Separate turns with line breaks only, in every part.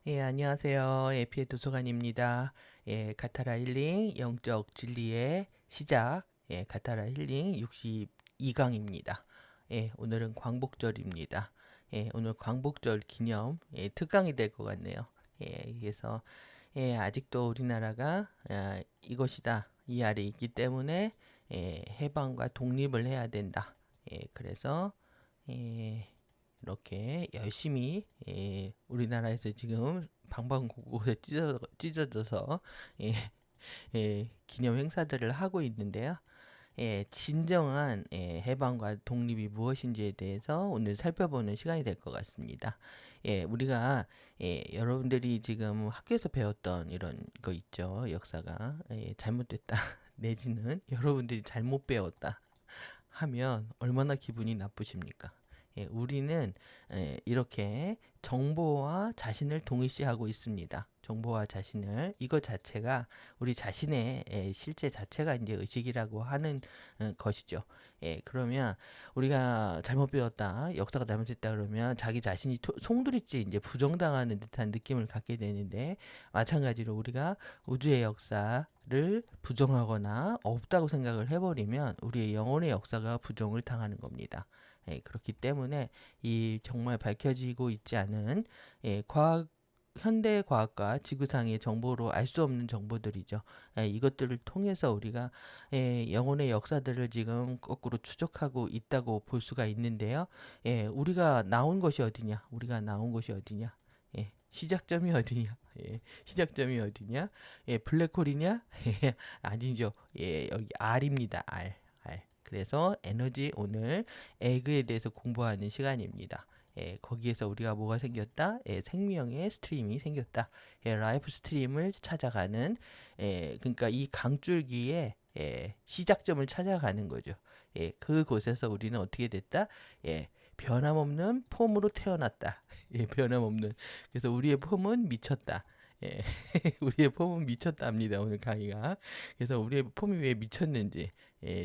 예, 안녕하세요. 에피의 도서관입니다. 예, 카타라 힐링 영적 진리의 시작. 예, 카타라 힐링 62강입니다. 예, 오늘은 광복절입니다. 예, 오늘 광복절 기념 특강이 될 것 같네요. 예, 그래서 아직도 우리나라가 이것이다 이 아래 있기 때문에 해방과 독립을 해야 된다. 그래서 예, 이렇게 열심히 우리나라에서 지금 방방곡곡에 찢어져서 예, 기념 행사들을 하고 있는데요. 진정한 해방과 독립이 무엇인지에 대해서 오늘 살펴보는 시간이 될 것 같습니다. 우리가 여러분들이 지금 학교에서 배웠던 이런 거 있죠. 역사가 잘못됐다 내지는 여러분들이 잘못 배웠다 하면 얼마나 기분이 나쁘십니까? 우리는 이렇게 정보와 자신을 동일시하고 있습니다. 정보와 자신을 이것 자체가 우리 자신의 실제 자체가 이제 의식이라고 하는 것이죠. 그러면 우리가 잘못 배웠다, 역사가 잘못됐다 그러면 자기 자신이 송두리째 이제 부정당하는 듯한 느낌을 갖게 되는데 마찬가지로 우리가 우주의 역사를 부정하거나 없다고 생각을 해버리면 우리의 영혼의 역사가 부정을 당하는 겁니다. 그렇기 때문에 이 정말 밝혀지고 있지 않은 과학 현대 과학과 지구상의 정보로 알 수 없는 정보들이죠. 이것들을 통해서 우리가 영혼의 역사들을 지금 거꾸로 추적하고 있다고 볼 수가 있는데요. 우리가 나온 것이 어디냐? 우리가 나온 것이 어디냐? 시작점이 어디냐? 시작점이 어디냐? 블랙홀이냐? 아니죠. 여기 R입니다. R. R. 그래서 에너지 오늘 에그에 대해서 공부하는 시간입니다. 거기에서 우리가 뭐가 생겼다? 생명의 스트림이 생겼다. 라이프 스트림을 찾아가는 그러니까 이 강줄기의 시작점을 찾아가는 거죠. 그곳에서 우리는 어떻게 됐다? 변함없는 폼으로 태어났다. 변함없는. 그래서 우리의 폼은 미쳤다. 예, 우리의 폼은 미쳤답니다. 오늘 강의가. 그래서 우리의 폼이 왜 미쳤는지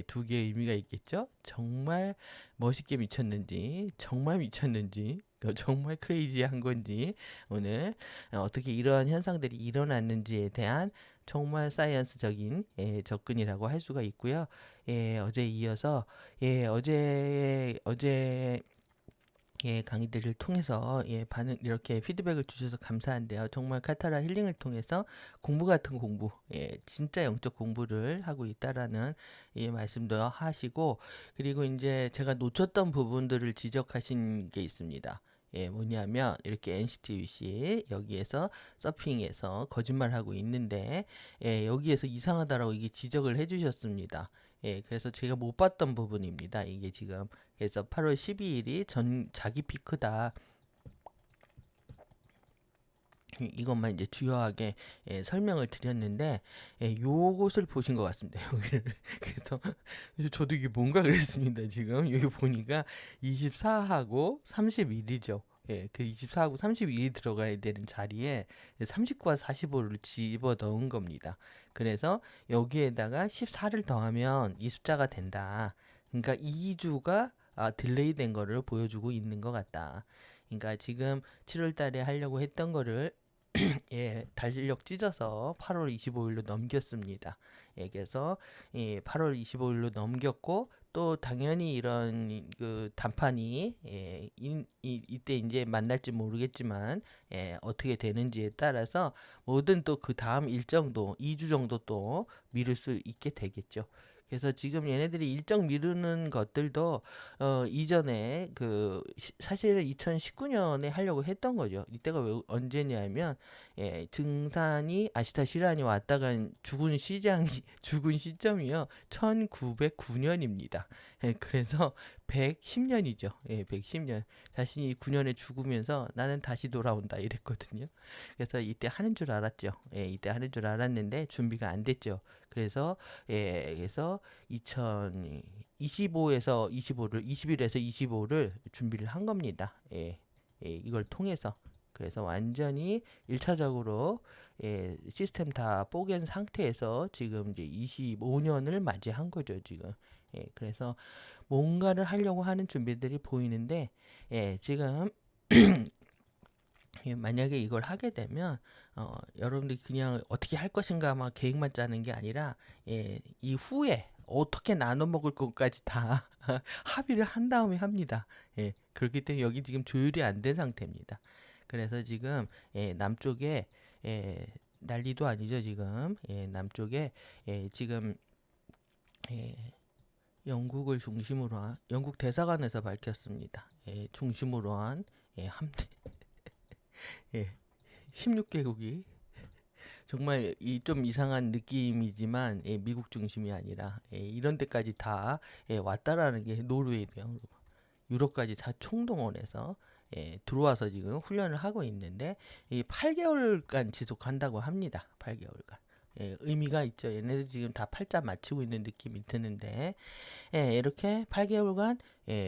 두 개의 의미가 있겠죠. 정말 멋있게 미쳤는지, 정말 미쳤는지, 정말 크레이지한 건지 오늘 어떻게 이러한 현상들이 일어났는지에 대한 정말 사이언스적인 접근이라고 할 수가 있고요. 어제 이어서 어제 강의들을 통해서 반응 이렇게 피드백을 주셔서 감사한데요. 정말 카타라 힐링을 통해서 공부 같은 공부, 진짜 영적 공부를 하고 있다라는 말씀도 하시고 그리고 이제 제가 놓쳤던 부분들을 지적하신 게 있습니다. 뭐냐면 이렇게 NCT UC 여기에서 서핑에서 거짓말하고 있는데 여기에서 이상하다라고 이게 지적을 해주셨습니다. 그래서 제가 못 봤던 부분입니다. 이게 지금 그래서 8월 12일이 전 자기 피크다. 이것만 이제 주요하게 설명을 드렸는데 요것을 보신 것 같습니다. 여기를 그래서 저도 이게 뭔가 그랬습니다. 지금 여기 보니까 24하고 31이죠. 그 24하고 31이 들어가야 되는 자리에 39와 45를 집어 넣은 겁니다. 그래서 여기에다가 14를 더하면 이 숫자가 된다. 그러니까 2주가 딜레이 된 거를 보여주고 있는 것 같다. 그러니까 지금 7월 달에 하려고 했던 거를 달력 찢어서 8월 25일로 넘겼습니다. 그래서 8월 25일로 넘겼고 또 당연히 이런 그 단판이 이때 이제 만날지 모르겠지만 어떻게 되는지에 따라서 뭐든 또 그 다음 일정도 2주 정도 또 미룰 수 있게 되겠죠. 그래서 지금 얘네들이 일정 미루는 것들도 이전에 사실은 2019년에 하려고 했던 거죠. 이때가 왜 언제냐면 증산이 아시타 시란이 왔다가 죽은 시장이 죽은 시점이요. 1909년입니다. 그래서 110년이죠. 110년. 자신이 9년에 죽으면서 나는 다시 돌아온다 이랬거든요. 그래서 이때 하는 줄 알았죠. 이때 하는 줄 알았는데 준비가 안 됐죠. 그래서 2025에서 25를 20일에서 25를 준비를 한 겁니다. 이걸 통해서 그래서 완전히 1차적으로 시스템 다 뽀갠 상태에서 지금 이제 25년을 맞이한 거죠, 지금. 그래서 뭔가를 하려고 하는 준비들이 보이는데 지금 예, 만약에 이걸 하게 되면 여러분들이 그냥 어떻게 할 것인가 막 계획만 짜는 게 아니라 이후에 어떻게 나눠 먹을 것까지 다 합의를 한 다음에 합니다. 그렇기 때문에 여기 지금 조율이 안 된 상태입니다. 그래서 지금 남쪽에 난리도 아니죠 지금. 남쪽에 지금 예, 영국을 중심으로 한 영국 대사관에서 밝혔습니다. 중심으로 한 함대 16개국이 정말 이 좀 이상한 느낌이지만 미국 중심이 아니라 이런 데까지 다 왔다라는 게 노르웨이고요. 유럽까지 다 총동원해서 들어와서 지금 훈련을 하고 있는데 이 8개월간 지속한다고 합니다. 8개월간. 의미가 있죠. 얘네들 지금 다 팔자 맞추고 있는 느낌이 드는데 이렇게 8개월간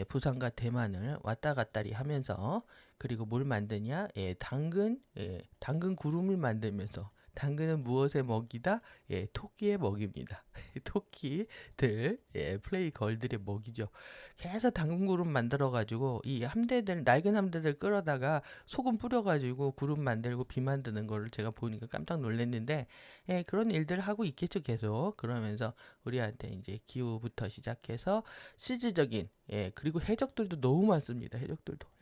부산과 대만을 왔다 갔다리 하면서 그리고 뭘 만드냐? 당근 구름을 만들면서 당근은 무엇의 먹이다? 토끼의 먹입니다. 토끼들, 플레이 걸들의 먹이죠. 계속 당근 구름 만들어 가지고 이 함대들 낡은 함대들 끌어다가 소금 뿌려 가지고 구름 만들고 비 만드는 거를 제가 보니까 깜짝 놀랐는데 그런 일들 하고 있겠죠, 계속. 그러면서 우리한테 이제 기후부터 시작해서 실질적인 그리고 해적들도 너무 많습니다.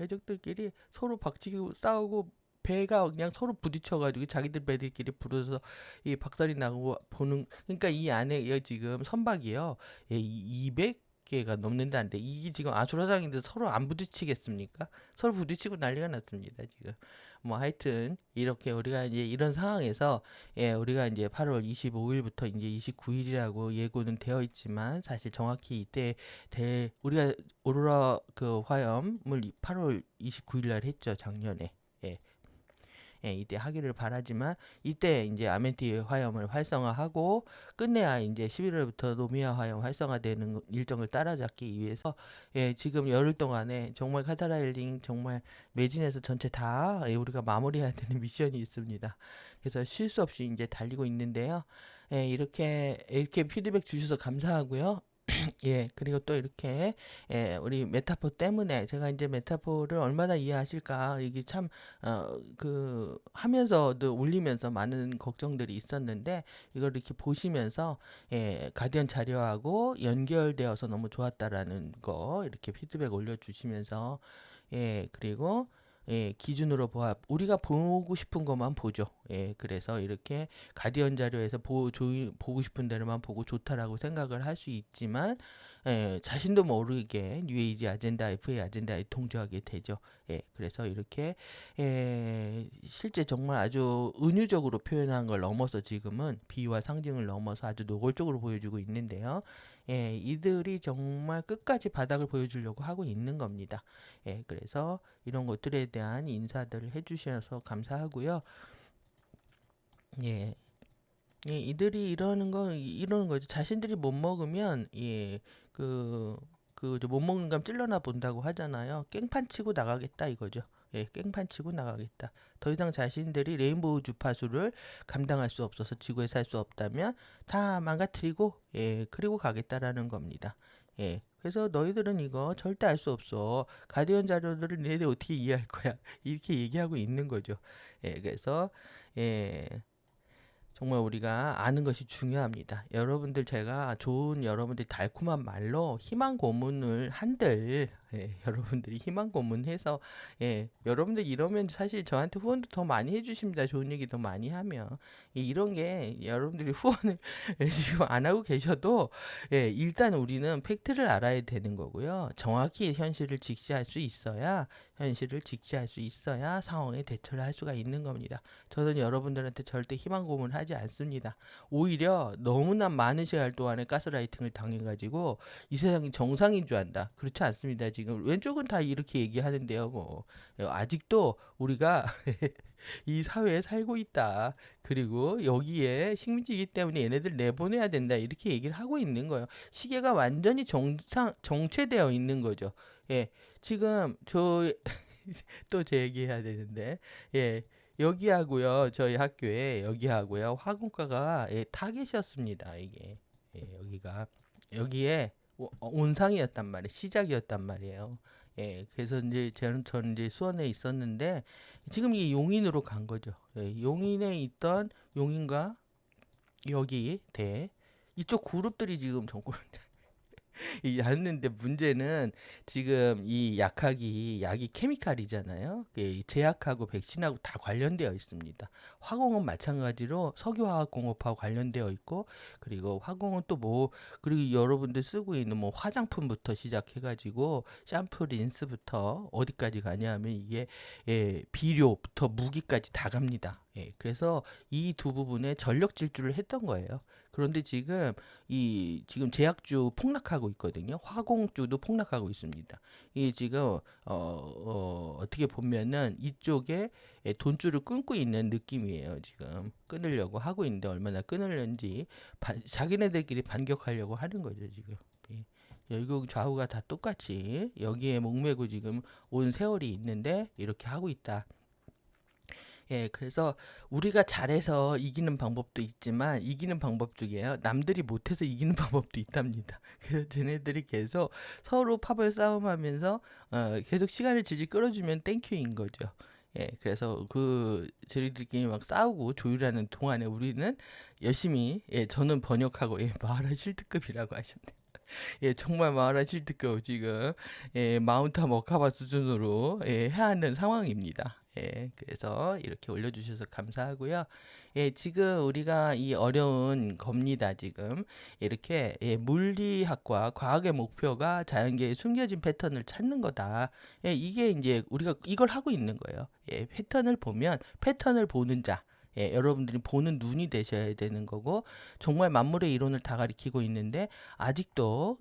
해적들끼리 서로 박치고 싸우고 배가 그냥 서로 부딪혀가지고 자기들 배들끼리 부러져서 이 박살이 나고 보는 그러니까 이 안에 지금 선박이요 200개가 넘는데 안 돼. 이게 지금 아수라장인데 서로 안 부딪히겠습니까? 서로 부딪히고 난리가 났습니다 지금. 뭐 하여튼 이렇게 우리가 이제 이런 상황에서 우리가 이제 8월 25일부터 이제 29일이라고 예고는 되어 있지만 사실 정확히 이때 우리가 오로라 그 화염을 8월 29일 날 했죠 작년에. 예. 이때 하기를 바라지만 이때 이제 아멘티 화염을 활성화하고 끝내야 이제 11월부터 노미아 화염 활성화되는 일정을 따라잡기 위해서 지금 열흘 동안에 정말 카타라일링 정말 매진해서 전체 다 우리가 마무리해야 되는 미션이 있습니다. 그래서 쉴 수 없이 이제 달리고 있는데요. 이렇게 피드백 주셔서 감사하고요. 그리고 또 이렇게, 우리 메타포 때문에, 제가 이제 메타포를 얼마나 이해하실까, 이게 참, 하면서도 올리면서 많은 걱정들이 있었는데, 이걸 이렇게 보시면서, 가디언 자료하고 연결되어서 너무 좋았다라는 거, 이렇게 피드백 올려주시면서, 그리고, 기준으로 우리가 보고 싶은 것만 보죠. 그래서 이렇게 가디언 자료에서 보고 싶은 대로만 보고 좋다라고 생각을 할 수 있지만, 자신도 모르게 뉴에이지 아젠다, FA 아젠다에 동조하게 되죠. 그래서 이렇게, 실제 정말 아주 은유적으로 표현한 걸 넘어서 지금은 비유와 상징을 넘어서 아주 노골적으로 보여주고 있는데요. 이들이 정말 끝까지 바닥을 보여주려고 하고 있는 겁니다. 그래서 이런 것들에 대한 인사들을 해주셔서 감사하고요. 예, 이들이 이러는 거죠. 자신들이 못 먹으면, 못 먹는 감 찔러나 본다고 하잖아요. 깽판 치고 나가겠다 이거죠. 깽판 치고 나가겠다. 더 이상 자신들이 레인보우 주파수를 감당할 수 없어서 지구에 살 수 없다면 다 망가뜨리고, 그리고 가겠다라는 겁니다. 그래서 너희들은 이거 절대 알 수 없어. 가디언 자료들을 너희들 어떻게 이해할 거야? 이렇게 얘기하고 있는 거죠. 그래서, 예, 정말 우리가 아는 것이 중요합니다. 여러분들 제가 좋은 여러분들 달콤한 말로 희망 고문을 한들 여러분들이 희망 고문해서 여러분들 이러면 사실 저한테 후원도 더 많이 해주십니다. 좋은 얘기 더 많이 하면 이런 게 여러분들이 후원을 지금 안 하고 계셔도 일단 우리는 팩트를 알아야 되는 거고요. 정확히 현실을 직시할 수 있어야 상황에 대처를 할 수가 있는 겁니다. 저는 여러분들한테 절대 희망 고문을 하지 않습니다. 오히려 너무나 많은 시간 동안에 가스라이팅을 당해가지고 이 세상이 정상인 줄 안다. 그렇지 않습니다. 지금 왼쪽은 다 이렇게 얘기하는데요. 뭐 아직도 우리가 이 사회에 살고 있다. 그리고 여기에 식민지이기 때문에 얘네들 내보내야 된다. 이렇게 얘기를 하고 있는 거예요. 시계가 완전히 정체되어 있는 거죠. 지금 또 제 얘기해야 되는데, 여기하고요, 저희 학교에 여기하고요, 화공과가 타겟이었습니다. 이게 여기에 온상이었단 말이에요. 시작이었단 말이에요. 예, 그래서 이제 저는 이제 수원에 있었는데 지금 이게 용인으로 간 거죠. 예, 용인에 있던 용인과 여기 대 이쪽 그룹들이 지금 전국 이 였는데 문제는 지금 이 약이 케미칼이잖아요. 이 제약하고 백신하고 다 관련되어 있습니다. 화공은 마찬가지로 석유화학공업하고 관련되어 있고 그리고 화공은 또 뭐 그리고 여러분들 쓰고 있는 뭐 화장품부터 시작해가지고 샴푸, 린스부터 어디까지 가냐면 이게 비료부터 무기까지 다 갑니다. 예, 그래서 이 두 부분에 전력 질주를 했던 거예요. 그런데 지금 제약주 폭락하고 있거든요. 화공주도 폭락하고 있습니다. 이 지금 어떻게 보면은 이쪽에 돈줄을 끊고 있는 느낌이에요. 지금 끊으려고 하고 있는데 얼마나 끊으려는지 자기네들끼리 반격하려고 하는 거죠. 지금. 예. 결국 좌우가 다 똑같이 여기에 목매고 지금 온 세월이 있는데 이렇게 하고 있다. 예, 그래서 우리가 잘해서 이기는 방법도 있지만 이기는 방법 중에요. 남들이 못해서 이기는 방법도 있답니다. 그래서 쟤네들이 계속 서로 파벌 싸움하면서 계속 시간을 질질 끌어주면 땡큐인 거죠. 예, 그래서 저희들끼리 막 싸우고 조율하는 동안에 우리는 열심히 저는 번역하고 마하라 실드급이라고 하셨네요. 예, 정말 마하라 실드급 지금 마운트 머카바 수준으로 해야 하는 상황입니다. 예, 그래서 이렇게 올려주셔서 감사하고요. 예, 지금 우리가 이 어려운 겁니다. 지금 이렇게 물리학과 과학의 목표가 자연계의 숨겨진 패턴을 찾는 거다. 예, 이게 이제 우리가 이걸 하고 있는 거예요. 예, 패턴을 보면 패턴을 보는 자. 예, 여러분들이 보는 눈이 되셔야 되는 거고 정말 만물의 이론을 다 가리키고 있는데 아직도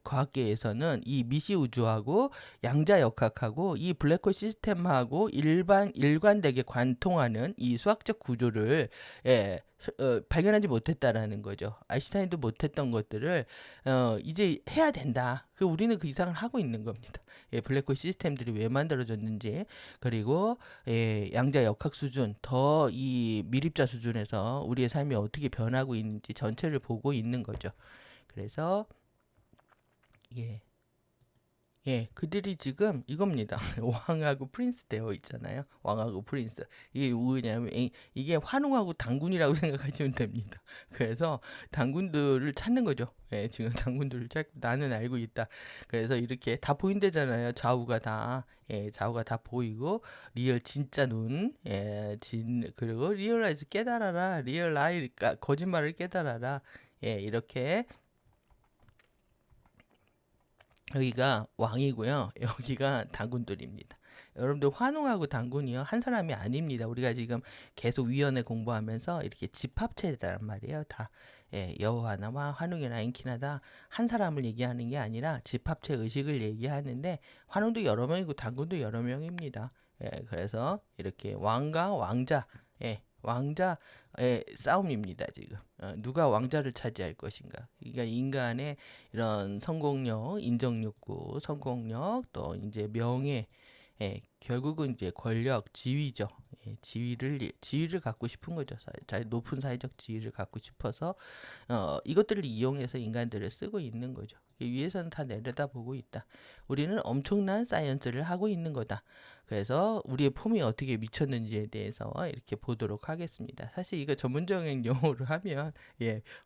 과학계에서는 이 미시 우주하고 양자역학하고 이 블랙홀 시스템하고 일관되게 관통하는 이 수학적 구조를 발견하지 못했다라는 거죠. 아인슈타인도 못했던 것들을 이제 해야 된다. 우리는 그 이상을 하고 있는 겁니다. 블랙홀 시스템들이 왜 만들어졌는지 그리고 양자역학 수준 더 이 미립자 수준에서 우리의 삶이 어떻게 변하고 있는지 전체를 보고 있는 거죠. 그래서 예. 예, 그들이 지금 이겁니다. 왕하고 프린스 되어 있잖아요. 왕하고 프린스. 이게 뭐냐면 이게 환웅하고 당군이라고 생각하시면 됩니다. 그래서 당군들을 찾는 거죠. 예, 지금 당군들을 찾고 나는 알고 있다. 그래서 이렇게 다 보인대잖아요. 좌우가 다. 예, 좌우가 다 보이고 리얼 진짜 눈, 그리고 리얼라이즈 깨달아라. 리얼라이 거짓말을 깨달아라. 예, 이렇게 여기가 왕이고요. 여기가 당군들입니다. 여러분들 환웅하고 당군이요. 한 사람이 아닙니다. 우리가 지금 계속 위원회 공부하면서 이렇게 집합체란 말이에요. 다 여호와나 환웅이나 인키나 한 사람을 얘기하는 게 아니라 집합체 의식을 얘기하는데 환웅도 여러 명이고 당군도 여러 명입니다. 그래서 이렇게 왕과 왕자, 왕자의 싸움입니다. 지금 누가 왕자를 차지할 것인가. 그러니까 인간의 이런 성공력, 인정욕구, 성공력, 또 이제 명예, 결국은 이제 권력, 지위죠. 지위를 갖고 싶은 거죠. 높은 사회적 지위를 갖고 싶어서 이것들을 이용해서 인간들을 쓰고 있는 거죠. 위에서는 다 내려다보고 있다. 우리는 엄청난 사이언스를 하고 있는 거다. 그래서 우리의 폼이 어떻게 미쳤는지에 대해서 이렇게 보도록 하겠습니다. 사실 이거 전문적인 용어로 하면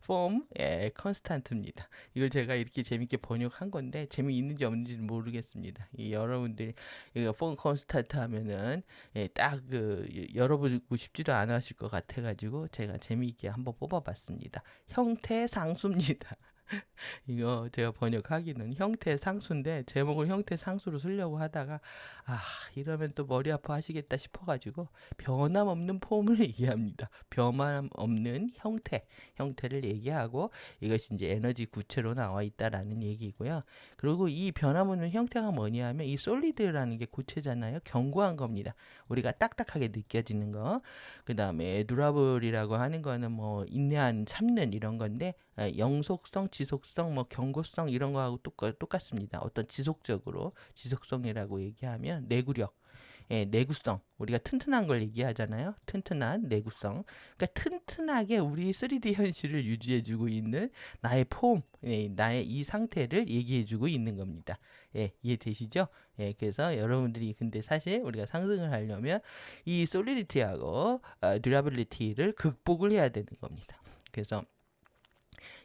폼, 컨스탄트입니다. 이걸 제가 이렇게 재밌게 번역한 건데 재미있는지 없는지는 모르겠습니다. 여러분들이 이거 폼 컨스탄트 하면은 딱 열어보고 싶지도 않으실 것 같아가지고 제가 재미있게 한번 뽑아봤습니다. 형태 상수입니다. 이거 제가 번역하기는 형태 상수인데 제목을 형태 상수로 쓰려고 하다가 이러면 또 머리 아파 하시겠다 싶어가지고 변함없는 폼을 얘기합니다. 변함없는 형태를 얘기하고 이것이 이제 에너지 구체로 나와 있다라는 얘기고요. 그리고 이 변함없는 형태가 뭐냐 하면 이 솔리드라는 게 구체잖아요. 견고한 겁니다. 우리가 딱딱하게 느껴지는 거. 그 다음에 듀라블이라고 하는 거는 뭐 인내한 참는 이런 건데 영속성, 지속성, 뭐 경고성 이런 거하고 똑같습니다. 어떤 지속성이라고 얘기하면 내구력, 내구성. 우리가 튼튼한 걸 얘기하잖아요. 튼튼한 내구성. 그러니까 튼튼하게 우리 3D 현실을 유지해주고 있는 나의 폼, 나의 이 상태를 얘기해주고 있는 겁니다. 이해되시죠? 그래서 여러분들이 근데 사실 우리가 상승을 하려면 이 솔리디티하고 듀라빌리티를 극복을 해야 되는 겁니다. 그래서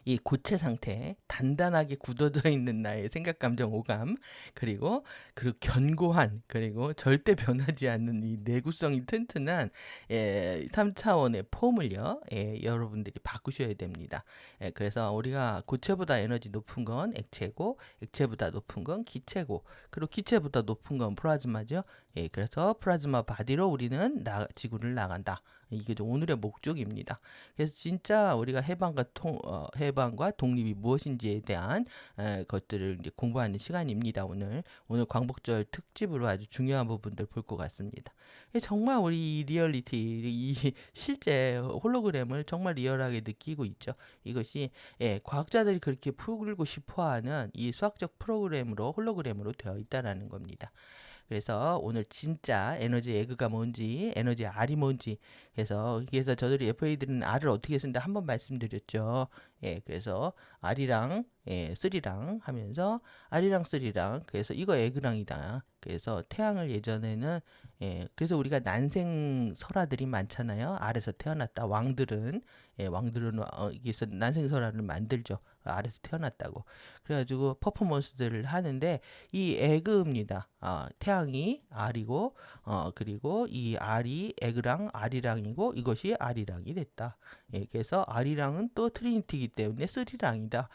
이 고체 상태, 단단하게 굳어져 있는 나의 생각, 감정, 오감, 그리고 견고한, 그리고 절대 변하지 않는 이 내구성이 튼튼한 3차원의 폼을요, 여러분들이 바꾸셔야 됩니다. 그래서 우리가 고체보다 에너지 높은 건 액체고, 액체보다 높은 건 기체고, 그리고 기체보다 높은 건 플라즈마죠. 그래서 플라즈마 바디로 우리는 지구를 나간다. 이게 오늘의 목적입니다. 그래서 진짜 우리가 해방과 독립이 무엇인지에 대한 것들을 이제 공부하는 시간입니다. 오늘 광복절 특집으로 아주 중요한 부분들 볼 것 같습니다. 정말 우리 이 리얼리티, 이 실제 홀로그램을 정말 리얼하게 느끼고 있죠. 이것이 과학자들이 그렇게 풀고 싶어하는 이 수학적 프로그램으로 홀로그램으로 되어 있다라는 겁니다. 그래서 오늘 진짜 에너지 에그가 뭔지, 에너지 R이 뭔지, 그래서 저들이 FA들은 R을 어떻게 쓴다 한번 말씀드렸죠. 그래서 R이랑 3랑 하면서 R이랑 3랑 그래서 이거 에그랑이다. 그래서 태양을 예전에는 그래서 우리가 난생 설화들이 많잖아요. R에서 태어났다. 왕들은 여기서 난생 설화를 만들죠. R에서 태어났다고. 그래가지고 퍼포먼스들을 하는데 이 에그입니다. 태양이 R이고 그리고 이 R이 에그랑 R이랑이고 이것이 R이랑이 됐다. 그래서 R이랑은 또 트리니티이기 때문에 3랑이다.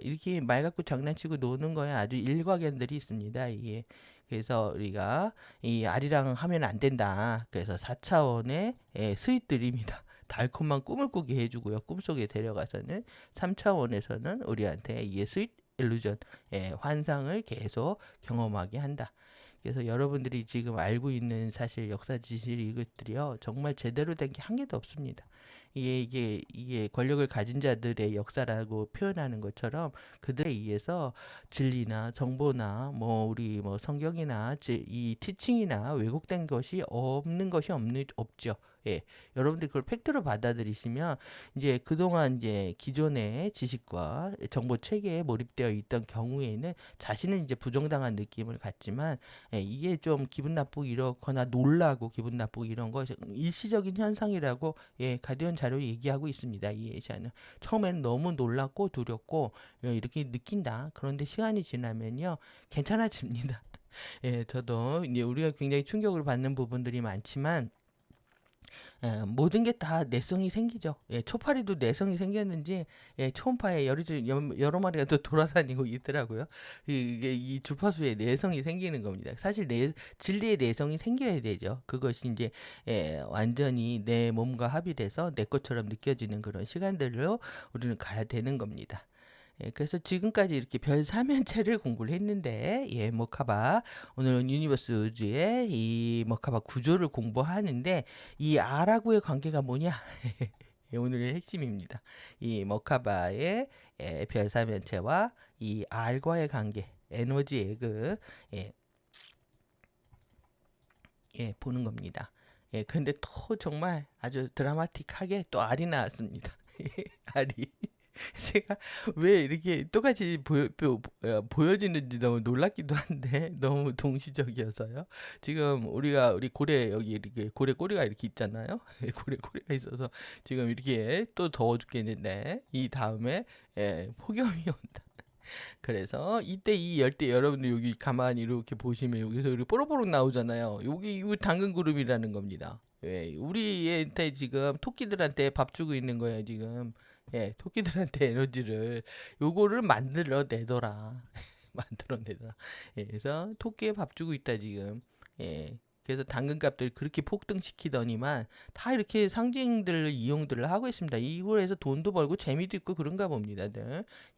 이렇게 말 갖고 장난치고 노는 거에 아주 일과견들이 있습니다. 이게. 그래서 우리가 이 R이랑 하면 안 된다. 그래서 4차원의 스윗들입니다. 달콤한 꿈을 꾸게 해주고요. 꿈속에 데려가서는 3차원에서는 우리한테 이 스윗 일루전, 환상을 계속 경험하게 한다. 그래서 여러분들이 지금 알고 있는 사실 역사 지식 이것들이요 정말 제대로 된 게 한 개도 없습니다. 이게 권력을 가진 자들의 역사라고 표현하는 것처럼 그들에 의해서 진리나 정보나 우리 성경이나 이 티칭이나 왜곡된 것이 없죠. 여러분들이 그걸 팩트로 받아들이시면 이제 그동안 이제 기존의 지식과 정보 체계에 몰입되어 있던 경우에는 자신은 이제 부정당한 느낌을 갖지만 이게 좀 기분 나쁘고 이렇거나 놀라고 기분 나쁘고 이런 거 일시적인 현상이라고 가디언 자료 얘기하고 있습니다. 이 예시는 처음에는 너무 놀랐고 두렵고 이렇게 느낀다. 그런데 시간이 지나면요 괜찮아집니다. 저도 이제 우리가 굉장히 충격을 받는 부분들이 많지만 모든 게 다 내성이 생기죠. 초파리도 내성이 생겼는지 초음파에 여러 마리가 또 돌아다니고 있더라고요. 이게 이 주파수에 내성이 생기는 겁니다. 사실 진리의 내성이 생겨야 되죠. 그것이 이제 완전히 내 몸과 합일해서 내 것처럼 느껴지는 그런 시간들로 우리는 가야 되는 겁니다. 그래서 지금까지 이렇게 별 사면체를 공부를 했는데, 머카바. 오늘은 유니버스 우주의 이 머카바 구조를 공부하는데, 이 R하고의 관계가 뭐냐? 오늘의 핵심입니다. 이 머카바의 별 사면체와 이 R과의 관계, 에너지 에그, 보는 겁니다. 그런데 또 정말 아주 드라마틱하게 또 R이 나왔습니다. R이. 제가 왜 이렇게 똑같이 보여지는지 너무 놀랍기도 한데 너무 동시적이어서요. 지금 우리 고래 여기 이렇게 고래 꼬리가 이렇게 있잖아요. 고래 꼬리가 있어서 지금 이렇게 또 더워 죽겠는데 이 다음에 폭염이 온다. 그래서 이때 이 열대 여러분들 여기 가만히 이렇게 보시면 여기서 이렇게 뽀로뽀록 나오잖아요. 여기 이 당근 그룹이라는 겁니다. 우리한테 지금 토끼들한테 밥 주고 있는 거예요 지금. 토끼들한테 에너지를 요거를 만들어내더라. 만들어내더라. 그래서 토끼에 밥 주고 있다 지금. 그래서 당근값들 그렇게 폭등시키더니만 다 이렇게 상징들 이용들을 하고 있습니다. 이걸 해서 돈도 벌고 재미도 있고 그런가 봅니다.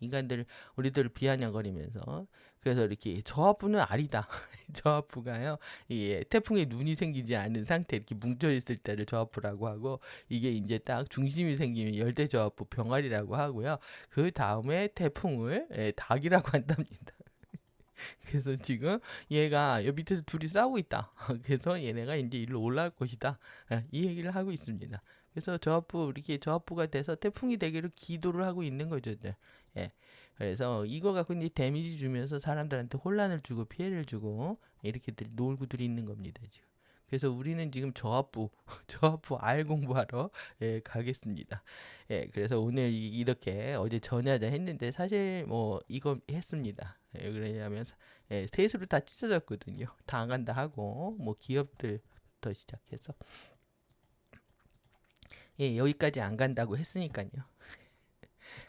인간들 우리들을 비아냥거리면서 그래서 이렇게 저하부는 아리다. 저하부가요. 태풍에 눈이 생기지 않은 상태 이렇게 뭉쳐 있을 때를 저하부라고 하고 이게 이제 딱 중심이 생기면 열대 저하부 병아리라고 하고요. 그 다음에 태풍을 닭이라고 한답니다. 그래서 지금 얘가 여 밑에서 둘이 싸우고 있다. 그래서 얘네가 이제 일로 올라올 것이다. 이 얘기를 하고 있습니다. 그래서 저압부 이렇게 저압부가 돼서 태풍이 되기를 기도를 하고 있는 거죠, 이제. 예. 그래서 이거 갖고 이제 데미지 주면서 사람들한테 혼란을 주고 피해를 주고 이렇게들 놀고들이 있는 겁니다, 지금. 그래서 우리는 지금 저압부, 저압부 R 공부하러 예, 가겠습니다. 예, 그래서 오늘 이렇게 어제 전야자 했는데 사실 뭐 이거 했습니다. 예, 그러냐면 예, 셋으로 다 찢어졌거든요. 다 안 간다 하고 뭐 기업들부터 시작해서 예, 여기까지 안 간다고 했으니까요.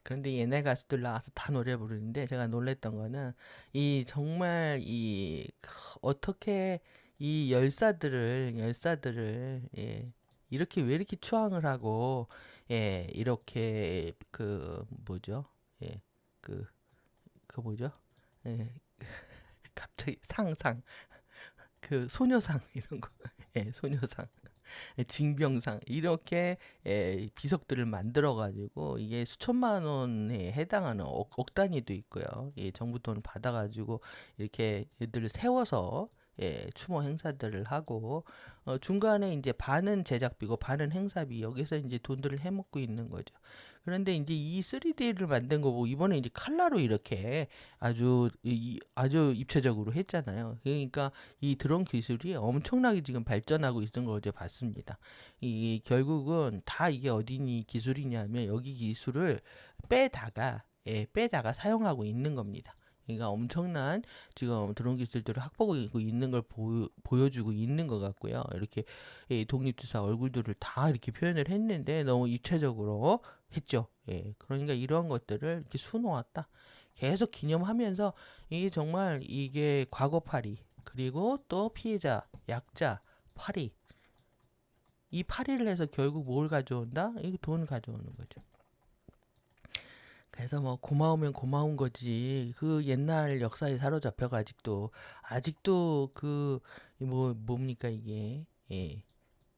그런데 옛날 가수들 나와서 다 노래 부르는데 제가 놀랬던 거는 이 정말 이 어떻게 이 열사들을 예, 이렇게 왜 이렇게 추앙을 하고 예, 이렇게 그 뭐죠? 예, 그 뭐죠? 예, 갑자기 상상 그 소녀상 이런 거 예, 소녀상 예, 징병상 이렇게 예, 비석들을 만들어 가지고 이게 수천만 원에 해당하는 억 단위도 있고요. 예, 정부 돈 받아 가지고 이렇게 얘들을 세워서 예, 추모 행사들을 하고 중간에 이제 반은 제작비고 반은 행사비 여기서 이제 돈들을 해먹고 있는 거죠. 그런데 이제 이 3D를 만든 거고 이번에 이제 칼라로 이렇게 아주 입체적으로 했잖아요. 그러니까 이 드론 기술이 엄청나게 지금 발전하고 있는 걸 어제 봤습니다. 이 결국은 다 이게 어디니 기술이냐면 여기 기술을 빼다가 사용하고 있는 겁니다. 그러니까 엄청난 지금 드론 기술들을 확보하고 있는 걸 보여주고 있는 것 같고요. 이렇게 독립투사 얼굴들을 다 이렇게 표현을 했는데 너무 입체적으로 했죠. 예, 그러니까 이러한 것들을 이렇게 수놓았다. 계속 기념하면서 이게 정말 이게 과거 파리 그리고 또 피해자, 약자, 파리 이 파리를 해서 결국 뭘 가져온다? 이거 돈 가져오는 거죠. 그래서 뭐 고마우면 고마운 거지. 그 옛날 역사에 사로잡혀가 아직도 그 뭐 뭡니까 이게 예.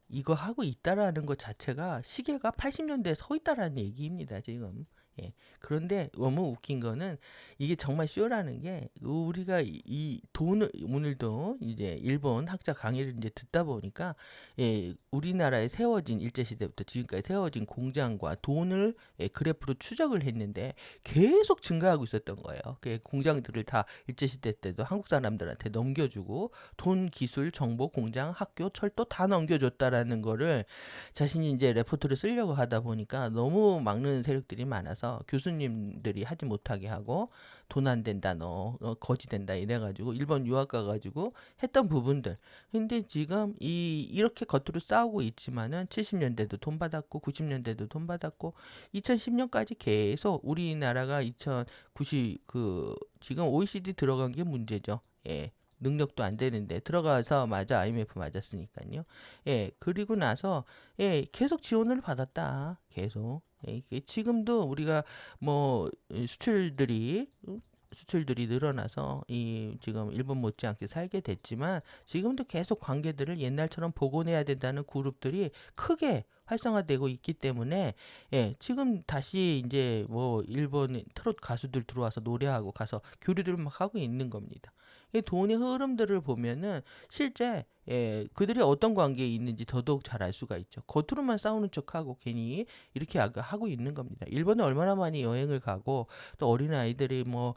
이거 하고 있다라는 것 자체가 시계가 80년대에 서 있다라는 얘기입니다, 지금. 예. 그런데 너무 웃긴 거는 이게 정말 쇼라는 게 우리가 이 돈을 오늘도 이제 일본 학자 강의를 이제 듣다 보니까 예, 우리나라에 세워진 일제시대부터 지금까지 세워진 공장과 돈을 예, 그래프로 추적을 했는데 계속 증가하고 있었던 거예요. 그 공장들을 다 일제시대 때도 한국 사람들한테 넘겨주고 돈, 기술, 정보, 공장, 학교, 철도 다 넘겨줬다라는 거를 자신이 이제 레포트를 쓰려고 하다 보니까 너무 막는 세력들이 많아서 교수님들이 하지 못하게 하고 돈 안 된다 너 거지 된다 이래가지고 일본 유학 가가지고 했던 부분들. 근데 지금 이렇게 겉으로 싸우고 있지만은 70년대도 돈 받았고 90년대도 돈 받았고 2010년까지 계속 우리나라가 2090 지금 OECD 들어간 게 문제죠. 예. 능력도 안 되는데 들어가서 맞아 IMF 맞았으니까요. 예, 그리고 나서 예, 계속 지원을 받았다. 계속. 예, 이게 지금도 우리가 뭐 수출들이 늘어나서 이 지금 일본 못지않게 살게 됐지만 지금도 계속 관계들을 옛날처럼 복원해야 된다는 그룹들이 크게 활성화되고 있기 때문에 예, 지금 다시 이제 뭐 일본 트롯 가수들 들어와서 노래하고 가서 교류들을 막 하고 있는 겁니다. 이 돈의 흐름들을 보면은 실제 예, 그들이 어떤 관계에 있는지 더더욱 잘 알 수가 있죠. 겉으로만 싸우는 척하고 괜히 이렇게 하고 있는 겁니다. 일본에 얼마나 많이 여행을 가고 또 어린 아이들이 뭐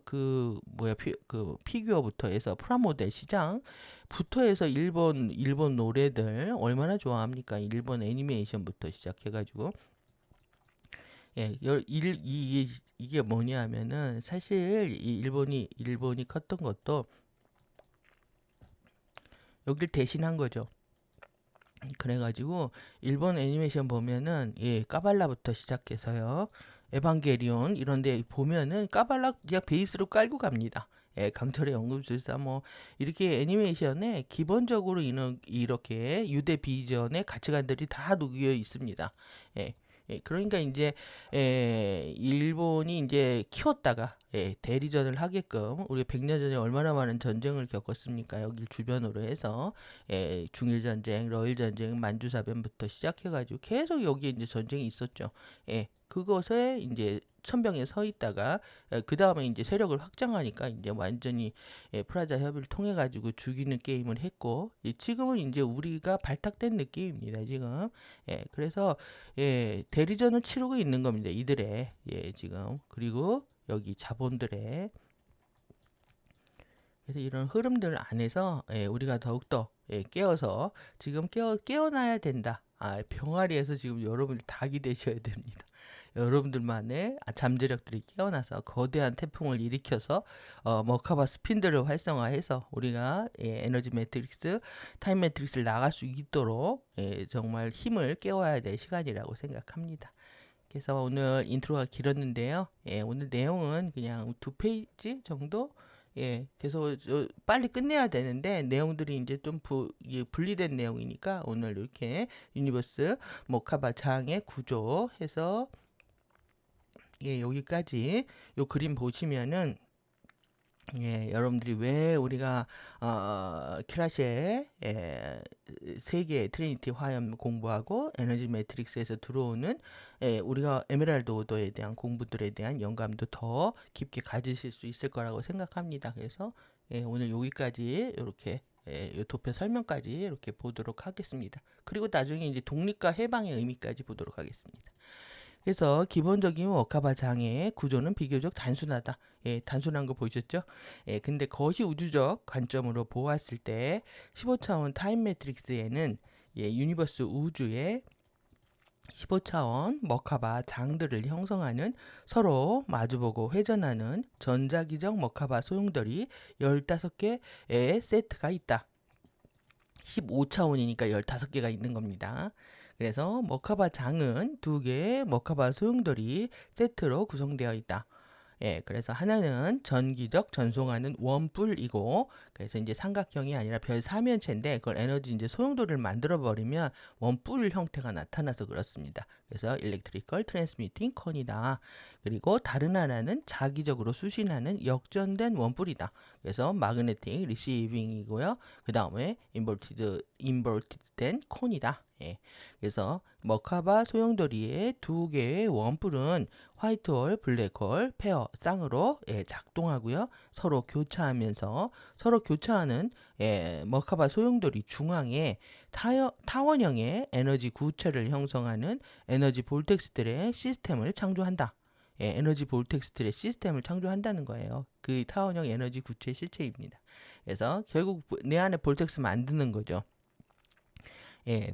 그 뭐야 그 피규어부터 해서 프라모델 시장부터 해서 일본 노래들 얼마나 좋아합니까? 일본 애니메이션부터 시작해가지고 예, 이게 뭐냐 하면은 사실 이 일본이 컸던 것도 여길 대신한 거죠. 그래가지고 일본 애니메이션 보면은 예, 까발라부터 시작해서요. 에반게리온 이런데 보면은 까발라 그냥 베이스로 깔고 갑니다. 예, 강철의 연금술사 뭐 이렇게 애니메이션에 기본적으로 이렇게 유대 비전의 가치관들이 다 녹여 있습니다. 예. 예, 그러니까 이제 일본이 이제 키웠다가 예, 대리전을 하게끔 우리 100년 전에 얼마나 많은 전쟁을 겪었습니까? 여기 주변으로 해서 예, 중일 전쟁, 러일 전쟁, 만주사변부터 시작해가지고 계속 여기에 이제 전쟁이 있었죠. 예, 그것에 이제 천병에 서 있다가 그 다음에 이제 세력을 확장하니까 이제 완전히 프라자 협의를 통해 가지고 죽이는 게임을 했고, 지금은 이제 우리가 발탁된 느낌입니다 지금. 그래서 대리전을 치르고 있는 겁니다 이들의 지금. 그리고 여기 자본들의, 그래서 이런 흐름들 안에서 우리가 더욱더 깨어서 지금 깨어나야 된다. 병아리에서 지금 여러분들 닭이 되셔야 됩니다. 여러분들만의 잠재력들이 깨어나서 거대한 태풍을 일으켜서 머카바 스핀들을 활성화해서 우리가 에너지 매트릭스, 타임 매트릭스를 나갈 수 있도록 정말 힘을 깨워야 될 시간이라고 생각합니다. 그래서 오늘 인트로가 길었는데요. 오늘 내용은 그냥 2페이지 정도? 그래서 빨리 끝내야 되는데 내용들이 이제 좀 분리된 내용이니까 오늘 이렇게 유니버스 머카바 장의 구조 해서 여기까지 요 그림 보시면은 여러분들이 왜 우리가 키라시의 세계 트리니티 화염 공부하고 에너지 매트릭스에서 들어오는 우리가 에메랄드 오더에 대한 공부들에 대한 영감도 더 깊게 가지실 수 있을 거라고 생각합니다. 그래서 오늘 여기까지 이렇게 요 도표 설명까지 이렇게 보도록 하겠습니다. 그리고 나중에 이제 독립과 해방의 의미까지 보도록 하겠습니다. 그래서 기본적인 워카바 장의 구조는 비교적 단순하다. 단순한 거 보셨죠? 근데 거시 우주적 관점으로 보았을 때 15차원 타임 매트릭스에는 유니버스 우주의 15차원 머카바 장들을 형성하는 서로 마주보고 회전하는 전자기적 머카바 소용돌이 15개의 세트가 있다. 15차원이니까 15개가 있는 겁니다. 그래서 머카바 장은 2개의 머카바 소용돌이 세트로 구성되어 있다. 그래서 하나는 전기적 전송하는 원뿔이고, 그래서 이제 삼각형이 아니라 별 사면체인데 그걸 에너지 이제 소용돌이를 만들어 버리면 원뿔 형태가 나타나서 그렇습니다. 그래서 일렉트리컬 트랜스미팅 컨이다. 그리고 다른 하나는 자기적으로 수신하는 역전된 원뿔이다. 그래서 마그네틱 리시빙이고요. 그 다음에 인버티드된 콘이다. 그래서 머카바 소용돌이의 2개의 원뿔은 화이트홀, 블랙홀, 페어, 쌍으로 작동하고요. 서로 교차하면서 서로 교차하는 머카바 소용돌이 중앙에 타원형의 에너지 구체를 형성하는 에너지 볼텍스들의 시스템을 창조한다. 에너지 볼텍스들의 시스템을 창조한다는 거예요. 그 타원형 에너지 구체 실체입니다. 그래서 결국 내 안에 볼텍스 만드는 거죠.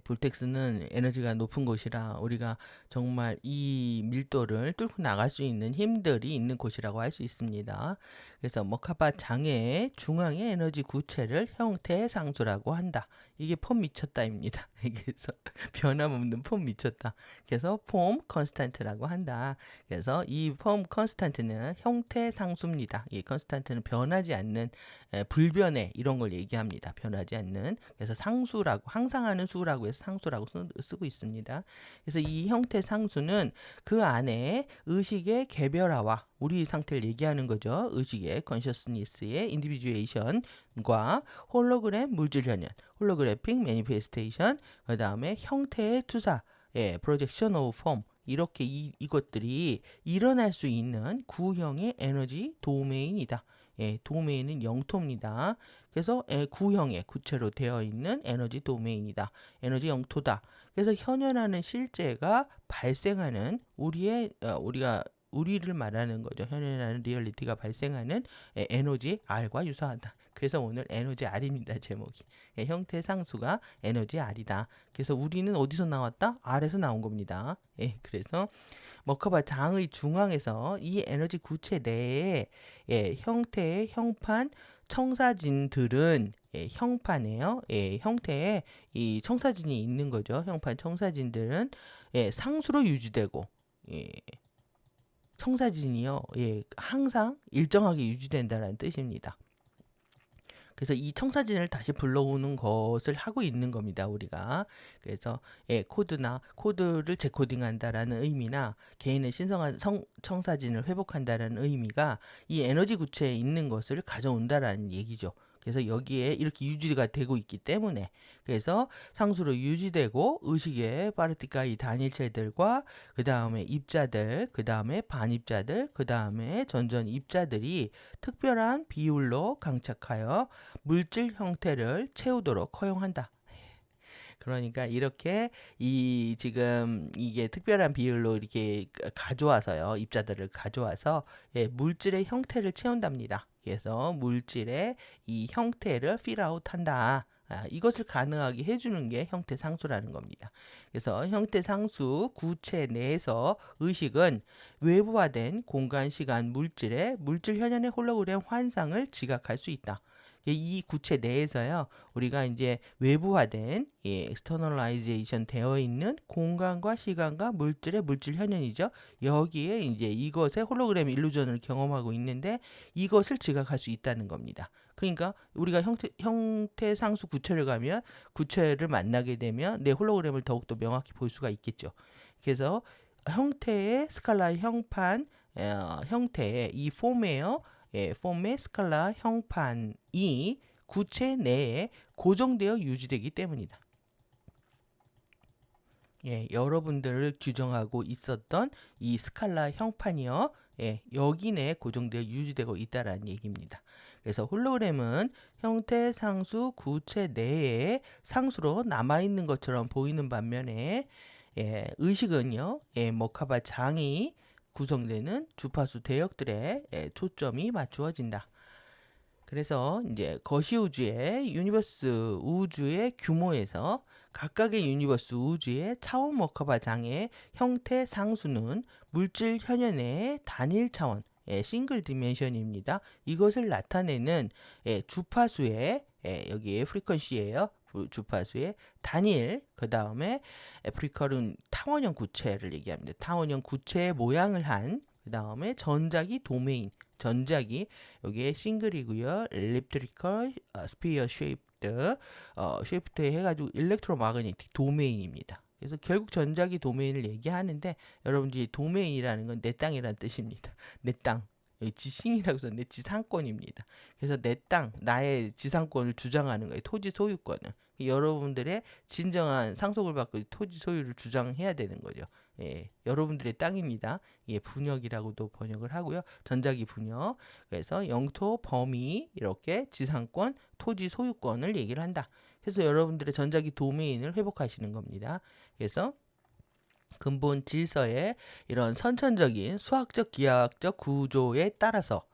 볼텍스는 에너지가 높은 곳이라 우리가 정말 이 밀도를 뚫고 나갈 수 있는 힘들이 있는 곳이라고 할 수 있습니다. 그래서 머카바 장의 중앙의 에너지 구체를 형태의 상수라고 한다. 이게 폼 미쳤다입니다. 그래서 변함없는 폼 미쳤다. 그래서 폼 컨스탄트라고 한다. 그래서 이 폼 컨스탄트는 형태 상수입니다. 이 컨스탄트는 변하지 않는 불변의 이런 걸 얘기합니다. 변하지 않는. 그래서 상수라고, 항상 하는 수라고 해서 상수라고 쓰고 있습니다. 그래서 이 형태 상수는 그 안에 의식의 개별화와 우리 상태를 얘기하는 거죠. 의식의 컨셔스니스의 인디비주에이션과 홀로그램 물질 현현, 홀로그래픽 매니페스테이션, 그 다음에 형태의 투사, 프로젝션 오브 폼, 이렇게 이것들이 일어날 수 있는 구형의 에너지 도메인이다. 도메인은 영토입니다. 그래서 구형의 구체로 되어 있는 에너지 도메인이다. 에너지 영토다. 그래서 현현하는 실제가 발생하는 우리를 말하는 거죠. 현현하는 리얼리티가 발생하는 에너지 R과 유사하다. 그래서 오늘 에너지 R입니다. 제목이. 형태 상수가 에너지 R이다. 그래서 우리는 어디서 나왔다? R에서 나온 겁니다. 그래서 머카바 장의 중앙에서 이 에너지 구체 내에 형태의 형판 청사진들은 형판에요. 형태에 이 청사진이 있는 거죠. 형판 청사진들은 상수로 유지되고 청사진이요. 항상 일정하게 유지된다는 뜻입니다. 그래서 이 청사진을 다시 불러오는 것을 하고 있는 겁니다. 우리가. 그래서 코드를 재코딩한다라는 의미나 개인의 신성한 청사진을 회복한다라는 의미가 이 에너지 구체에 있는 것을 가져온다라는 얘기죠. 그래서 여기에 이렇게 유지가 되고 있기 때문에 그래서 상수로 유지되고 의식의 파르티카이 단일체들과 그 다음에 입자들, 그 다음에 반입자들, 그 다음에 전전 입자들이 특별한 비율로 강착하여 물질 형태를 채우도록 허용한다. 그러니까 이렇게 이 지금 이게 특별한 비율로 이렇게 가져와서요. 입자들을 가져와서 물질의 형태를 채운답니다. 그래서 물질의 이 형태를 fill out 한다. 이것을 가능하게 해주는 게 형태 상수라는 겁니다. 그래서 형태 상수 구체 내에서 의식은 외부화된 공간, 시간, 물질의 물질 현현의 홀로그램 환상을 지각할 수 있다. 이 구체 내에서요, 우리가 이제 외부화된 externalization 되어 있는 공간과 시간과 물질의 물질 현현이죠. 여기에 이제 이것의 홀로그램 일루전을 경험하고 있는데 이것을 지각할 수 있다는 겁니다. 그러니까 우리가 형태 상수 구체를 가면 구체를 만나게 되면 내 홀로그램을 더욱더 명확히 볼 수가 있겠죠. 그래서 형태의 스칼라 형판 형태의 이 폼에요. 폼의 스칼라 형판이 구체 내에 고정되어 유지되기 때문이다. 여러분들을 규정하고 있었던 이 스칼라 형판이요. 여기 내에 고정되어 유지되고 있다라는 얘기입니다. 그래서 홀로그램은 형태 상수 구체 내에 상수로 남아있는 것처럼 보이는 반면에 의식은요. 머카바 장이 구성되는 주파수 대역들에 초점이 맞추어진다. 그래서 이제 거시우주의 유니버스 우주의 규모에서 각각의 유니버스 우주의 차원 머카바 장의 형태 상수는 물질 현현의 단일 차원 싱글 디멘션입니다. 이것을 나타내는 주파수의 여기에 프리퀀시예요. 주파수의 단일 그 다음에 프리컬은 타원형 구체를 얘기합니다. 타원형 구체의 모양을 한 그 다음에 전자기 도메인 전자기 여기에 싱글이고요. 엘립트리컬 스피어 쉐이프드 쉐이프트 해가지고 일렉트로마그네틱 도메인입니다. 그래서 결국 전자기 도메인을 얘기하는데 여러분들이 도메인이라는 건 내 땅이라는 뜻입니다. 내 땅. 여기 지싱이라고 썼는데 지상권입니다. 그래서 내 땅, 나의 지상권을 주장하는 거예요. 토지 소유권을. 여러분들의 진정한 상속을 받고 토지 소유를 주장해야 되는 거죠. 여러분들의 땅입니다. 분역이라고도 번역을 하고요. 전자기 분역. 그래서 영토, 범위, 이렇게 지상권, 토지 소유권을 얘기를 한다. 그래서 여러분들의 전자기 도메인을 회복하시는 겁니다. 그래서 근본 질서의 이런 선천적인 수학적 기하학적 구조에 따라서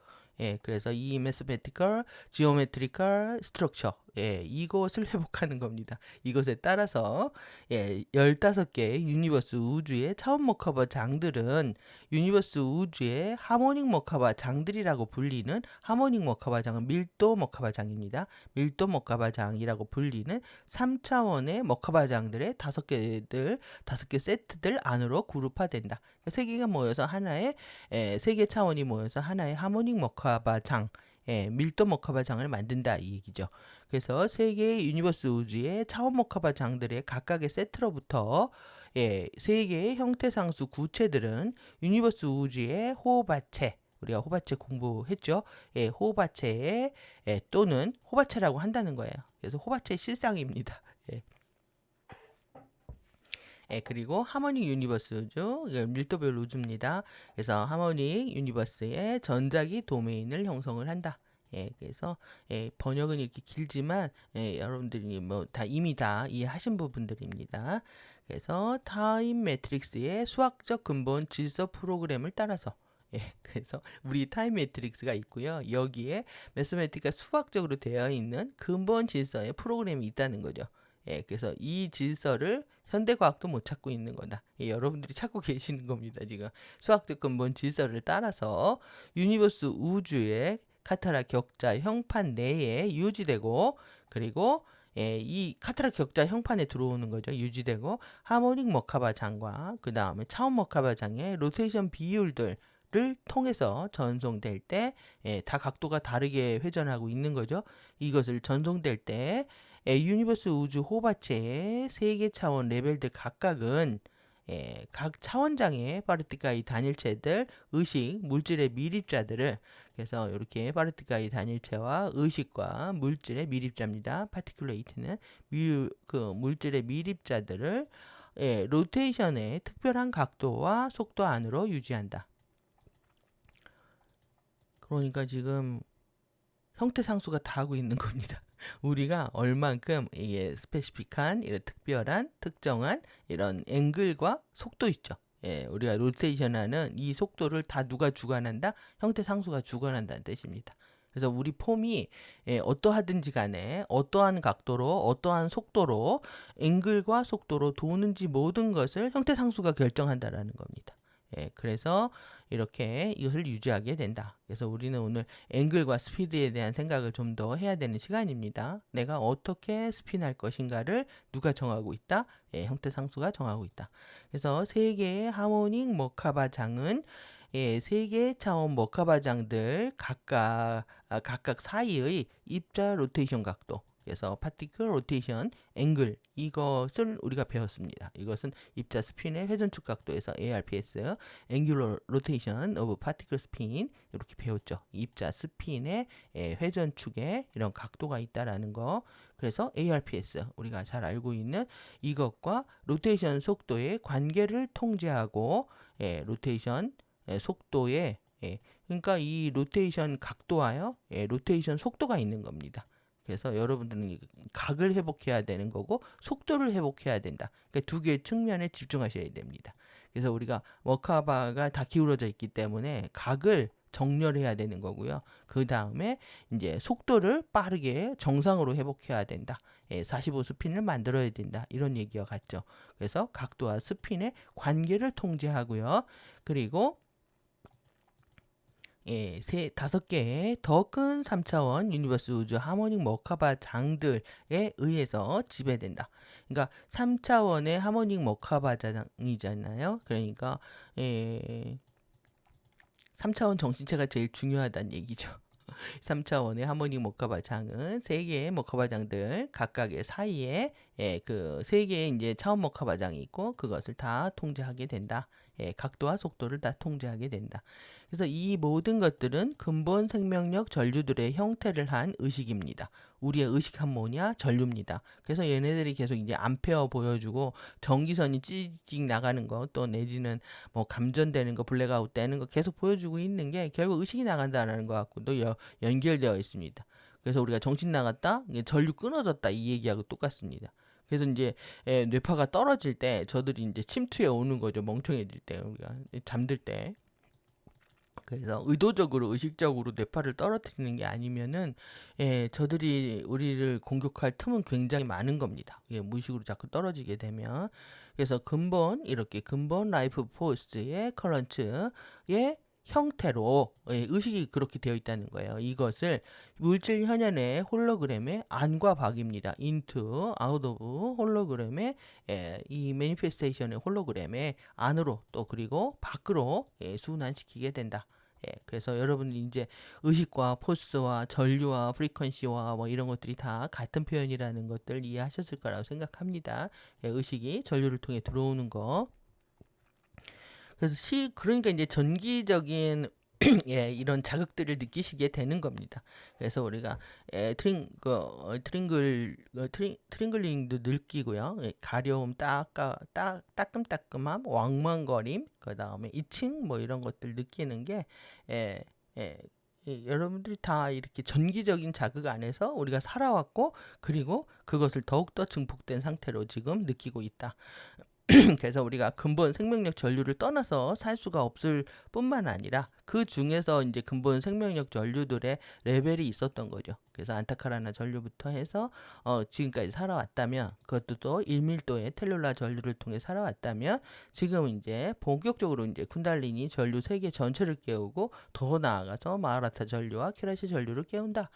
그래서 이 mathematical, geometrical structure 이것을 회복하는 겁니다. 이것에 따라서 15개의 유니버스 우주의 차원 머카바 장들은 유니버스 우주의 하모닉 머카바 장들이라고 불리는 하모닉 머카바 장은 밀도 머카바 장입니다. 밀도 머카바 장이라고 불리는 3차원의 머카바 장들의 5개 세트들 안으로 그룹화된다. 3개가 모여서 하나의 3개 차원이 모여서 하나의 하모닉 머카바 장 밀도 머카바 장을 만든다 이 얘기죠. 그래서 3개의 유니버스 우주의 차원 머카바 장들의 각각의 세트로부터 3개의 형태상수 구체들은 유니버스 우주의 호흡하체 우리가 호흡하체 공부했죠. 호흡하체에 또는 호흡하체라고 한다는 거예요. 그래서 호흡하체 실상입니다. 그리고 하모닉 유니버스 우주, 밀도별 우주입니다. 그래서 하모닉 유니버스의 전자기 도메인을 형성을 한다. 그래서 번역은 이렇게 길지만 여러분들이 뭐 다 이미 다 이해하신 부분들입니다. 그래서 타임 매트릭스의 수학적 근본 질서 프로그램을 따라서 그래서 우리 타임 매트릭스가 있고요. 여기에 매스매틱가 수학적으로 되어 있는 근본 질서의 프로그램이 있다는 거죠. 그래서 이 질서를 현대과학도 못 찾고 있는 거다. 여러분들이 찾고 계시는 겁니다. 지금 수학적 근본 질서를 따라서 유니버스 우주의 카타라 격자 형판 내에 유지되고 그리고 이 카타라 격자 형판에 들어오는 거죠. 유지되고 하모닉 머카바 장과 그 다음에 차원 머카바 장의 로테이션 비율들 를 통해서 전송될 때 다 각도가 다르게 회전하고 있는 거죠. 이것을 전송될 때 유니버스 우주 호흡하체의 3개 차원 레벨들 각각은 각 차원장의 파르티카의 단일체들, 의식, 물질의 미립자들을 그래서 이렇게 파르티카의 단일체와 의식과 물질의 미립자입니다. 파티큘레이트는 그 물질의 미립자들을 로테이션의 특별한 각도와 속도 안으로 유지한다. 그러니까 지금 형태 상수가 다 하고 있는 겁니다. 우리가 얼만큼 이게 스페시픽한 이런 특별한 특정한 이런 앵글과 속도 있죠. 우리가 로테이션하는 이 속도를 다 누가 주관한다? 형태 상수가 주관한다는 뜻입니다. 그래서 우리 폼이 어떠하든지 간에 어떠한 각도로 어떠한 속도로 앵글과 속도로 도는지 모든 것을 형태 상수가 결정한다라는 겁니다. 그래서 이렇게 이것을 유지하게 된다. 그래서 우리는 오늘 앵글과 스피드에 대한 생각을 좀 더 해야 되는 시간입니다. 내가 어떻게 스핀할 것인가를 누가 정하고 있다? 형태 상수가 정하고 있다. 그래서 세 개의 하모닉 머카바장은 세 개의 차원 머카바장들 각각 사이의 입자 로테이션 각도, 그래서 파티클 로테이션 앵글, 이것을 우리가 배웠습니다. 이것은 입자 스핀의 회전축 각도에서 ARPS, 앵귤러 로테이션 오브 파티클 스핀, 이렇게 배웠죠. 입자 스핀의 회전축에 이런 각도가 있다라는 거. 그래서 ARPS, 우리가 잘 알고 있는 이것과 로테이션 속도의 관계를 통제하고 로테이션 속도에 그러니까 이 로테이션 각도와요, 로테이션 속도가 있는 겁니다. 그래서 여러분들은 각을 회복해야 되는 거고 속도를 회복해야 된다. 그러니까 두 개의 측면에 집중하셔야 됩니다. 그래서 우리가 머카바가 다 기울어져 있기 때문에 각을 정렬해야 되는 거고요. 그 다음에 이제 속도를 빠르게 정상으로 회복해야 된다. 45 스핀을 만들어야 된다. 이런 얘기와 같죠. 그래서 각도와 스핀의 관계를 통제하고요. 그리고 다섯 개의 더 큰 3차원 유니버스 우주 하모닉 머카바 장들에 의해서 지배된다. 그러니까 3차원의 하모닉 머카바 장이잖아요. 그러니까 3차원 정신체가 제일 중요하다는 얘기죠. 3차원의 하모닉 머카바 장은 세 개의 머카바 장들 각각의 사이에 그 세 개의 이제 차원 머카바 장이 있고 그것을 다 통제하게 된다. 각도와 속도를 다 통제하게 된다. 그래서 이 모든 것들은 근본 생명력 전류들의 형태를 한 의식입니다. 우리의 의식한 뭐냐? 전류입니다. 그래서 얘네들이 계속 이제 암페어 보여주고 전기선이 찌직 나가는 거, 또 내지는 뭐 감전되는 거, 블랙아웃 되는 거 계속 보여주고 있는 게 결국 의식이 나간다는 거 갖고도 연결되어 있습니다. 그래서 우리가 정신 나갔다, 전류 끊어졌다 이 얘기하고 똑같습니다. 그래서 이제 뇌파가 떨어질 때 저들이 이제 침투해 오는 거죠. 멍청해질 때, 우리가 잠들 때. 그래서 의도적으로 의식적으로 뇌파를 떨어뜨리는 게 아니면은 저들이 우리를 공격할 틈은 굉장히 많은 겁니다. 무의식으로 자꾸 떨어지게 되면. 그래서 이렇게 근본 라이프 포스의 커런츠의 형태로 의식이 그렇게 되어 있다는 거예요. 이것을 물질 현현의 홀로그램의 안과 밖입니다. into, out of 홀로그램의 이 매니페스테이션의 홀로그램의 안으로 또 그리고 밖으로 순환시키게 된다. 그래서 여러분이 이제 의식과 포스와 전류와 프리퀀시와 뭐 이런 것들이 다 같은 표현이라는 것들 이해하셨을 거라고 생각합니다. 의식이 전류를 통해 들어오는 거. 그래서 그러니까 이제 전기적인 이런 자극들을 느끼시게 되는 겁니다. 그래서 우리가 트링글링도 느끼고요. 가려움, 따끔따끔함, 왕망거림, 그 다음에 이칭 뭐 이런 것들 느끼는 게 여러분들이 다 이렇게 전기적인 자극 안에서 우리가 살아왔고 그리고 그것을 더욱더 증폭된 상태로 지금 느끼고 있다. 그래서 우리가 근본 생명력 전류를 떠나서 살 수가 없을 뿐만 아니라 그 중에서 이제 근본 생명력 전류들의 레벨이 있었던 거죠. 그래서 안타카라나 전류부터 해서 지금까지 살아왔다면, 그것도 또 1밀도의 텔룰라 전류를 통해 살아왔다면 지금 이제 본격적으로 이제 쿤달리니 전류 세계 전체를 깨우고 더 나아가서 마하라타 전류와 키라시 전류를 깨운다.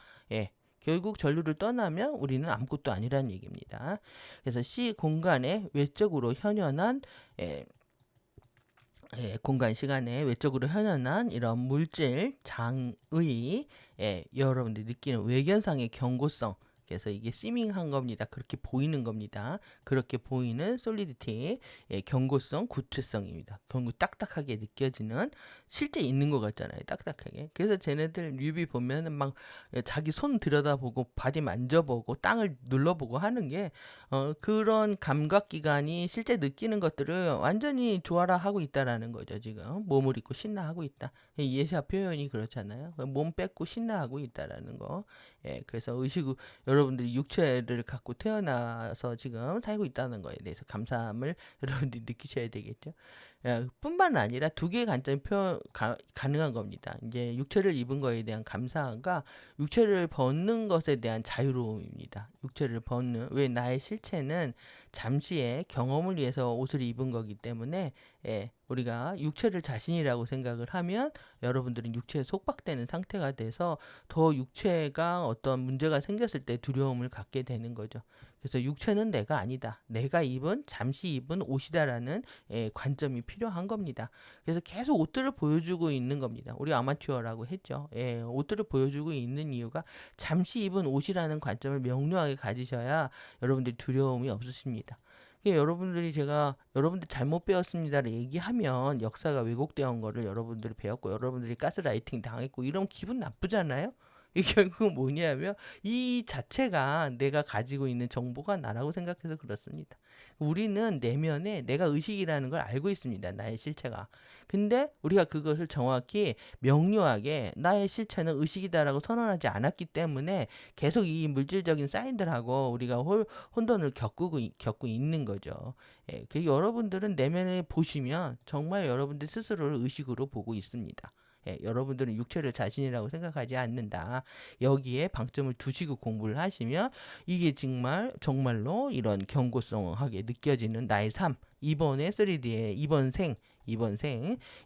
결국 전류를 떠나면 우리는 아무것도 아니라는 얘기입니다. 그래서 C 공간의 외적으로 현현한 공간 시간에 외적으로 현현한 이런 물질 장의 여러분들이 느끼는 외견상의 경고성, 그래서 이게 시밍한 겁니다. 그렇게 보이는 겁니다. 그렇게 보이는 솔리디티, 견고성, 구체성입니다. 딱딱하게 느껴지는 실제 있는 것 같잖아요. 딱딱하게. 그래서 쟤네들 뮤비 보면은 막 자기 손 들여다보고 바디 만져보고 땅을 눌러보고 하는 게 그런 감각 기관이 실제 느끼는 것들을 완전히 조화라하고 있다라는 거죠. 지금 몸을 입고 신나하고 있다. 예시와 표현이 그렇잖아요. 몸 뺏고 신나하고 있다라는 거. 그래서 여러분들이 육체를 갖고 태어나서 지금 살고 있다는 거에 대해서 감사함을 여러분들이 느끼셔야 되겠죠. 뿐만 아니라 두 개의 관점이 가능한 겁니다. 이제 육체를 입은 거에 대한 감사함과 육체를 벗는 것에 대한 자유로움입니다. 육체를 벗는, 왜 나의 실체는 잠시의 경험을 위해서 옷을 입은 거기 때문에 우리가 육체를 자신이라고 생각을 하면 여러분들은 육체에 속박되는 상태가 돼서 더 육체가 어떤 문제가 생겼을 때 두려움을 갖게 되는 거죠. 그래서 육체는 내가 아니다. 내가 잠시 입은 옷이다라는 관점이 필요한 겁니다. 그래서 계속 옷들을 보여주고 있는 겁니다. 우리 아마추어라고 했죠. 옷들을 보여주고 있는 이유가 잠시 입은 옷이라는 관점을 명료하게 가지셔야 여러분들이 두려움이 없으십니다. 여러분들 잘못 배웠습니다를 얘기하면 역사가 왜곡되어 온 거를 여러분들이 배웠고 여러분들이 가스라이팅 당했고 이러면 기분 나쁘잖아요. 이게 결국은 뭐냐면 이 자체가 내가 가지고 있는 정보가 나라고 생각해서 그렇습니다. 우리는 내면에 내가 의식이라는 걸 알고 있습니다. 나의 실체가. 근데 우리가 그것을 정확히 명료하게 나의 실체는 의식이다라고 선언하지 않았기 때문에 계속 이 물질적인 사인들하고 우리가 혼돈을 겪고 있는 거죠. 여러분들은 내면에 보시면 정말 여러분들 스스로를 의식으로 보고 있습니다. 여러분들은 육체를 자신이라고 생각하지 않는다. 여기에 방점을 두시고 공부를 하시면 이게 정말로 이런 견고성하게 느껴지는 나의 삶. 이번에 3D의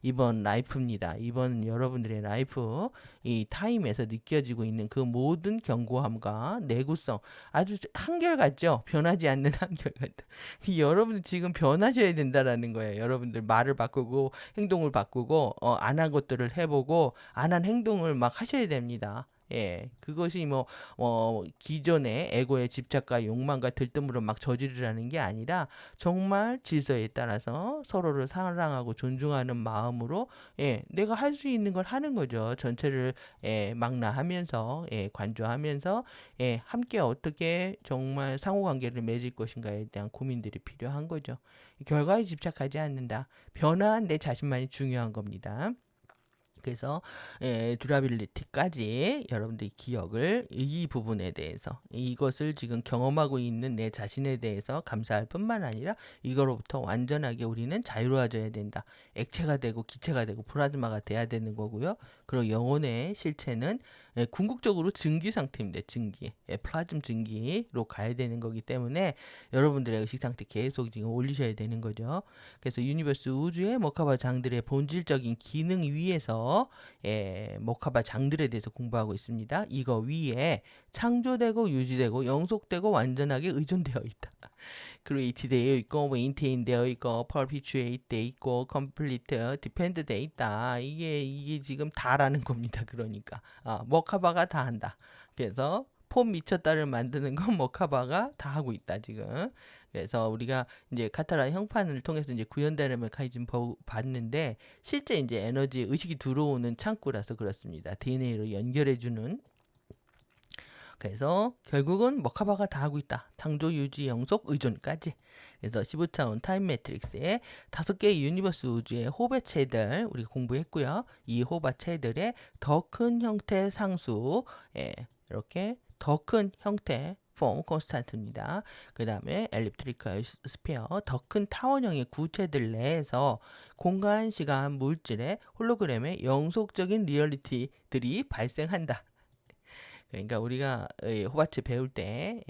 이번 라이프입니다. 이번 여러분들의 라이프, 이 타임에서 느껴지고 있는 그 모든 견고함과 내구성, 아주 한결같죠? 변하지 않는 한결같다. 여러분들 지금 변하셔야 된다라는 거예요. 여러분들 말을 바꾸고 행동을 바꾸고 안 한 것들을 해보고 안 한 행동을 막 하셔야 됩니다. 그것이 기존의 에고의 집착과 욕망과 들뜸으로 막 저지르라는 게 아니라 정말 질서에 따라서 서로를 사랑하고 존중하는 마음으로 내가 할 수 있는 걸 하는 거죠. 전체를 망라하면서 관조하면서 함께 어떻게 정말 상호관계를 맺을 것인가에 대한 고민들이 필요한 거죠. 결과에 집착하지 않는다. 변화한 내 자신만이 중요한 겁니다. 그래서 듀라빌리티까지 여러분들이 기억을 이 부분에 대해서 이것을 지금 경험하고 있는 내 자신에 대해서 감사할 뿐만 아니라 이거로부터 완전하게 우리는 자유로워져야 된다. 액체가 되고 기체가 되고 플라즈마가 돼야 되는 거고요. 그리고 영혼의 실체는 궁극적으로 증기 상태입니다. 증기. 플라즘 증기로 가야 되는 거기 때문에 여러분들의 의식 상태 계속 지금 올리셔야 되는 거죠. 그래서 유니버스 우주의 모카바 장들의 본질적인 기능 위에서 모카바 장들에 대해서 공부하고 있습니다. 이거 위에 창조되고 유지되고 영속되고 완전하게 의존되어 있다. 크리에이트 되어 있고 메인테인 되어 있고 퍼피추에이트 되어 있고 컴플리트 디펜드 되어 있다. 이게 지금 다라는 겁니다. 그러니까 모카바가 다 한다. 그래서 폼 미쳤다를 만드는 건 모카바가 다 하고 있다 지금. 그래서 우리가 이제 카타라 형판을 통해서 이제 구현되는 메커니즘 봤는데 실제 이제 에너지 의식이 들어오는 창구라서 그렇습니다. DNA로 연결해주는. 그래서 결국은 모카바가 다 하고 있다. 창조, 유지, 영속, 의존까지. 그래서 15차원 타임 매트릭스의 5개의 유니버스 우주의 호배체들 우리가 공부했고요. 이 호배체들의 더 큰 형태 상수, 이렇게 더 큰 형태 폼 콘스탄트입니다. 그 다음에 엘립트리컬 스피어, 더 큰 타원형의 구체들 내에서 공간, 시간, 물질의 홀로그램의 영속적인 리얼리티들이 발생한다. 그러니까 우리가 호바츠 배울 때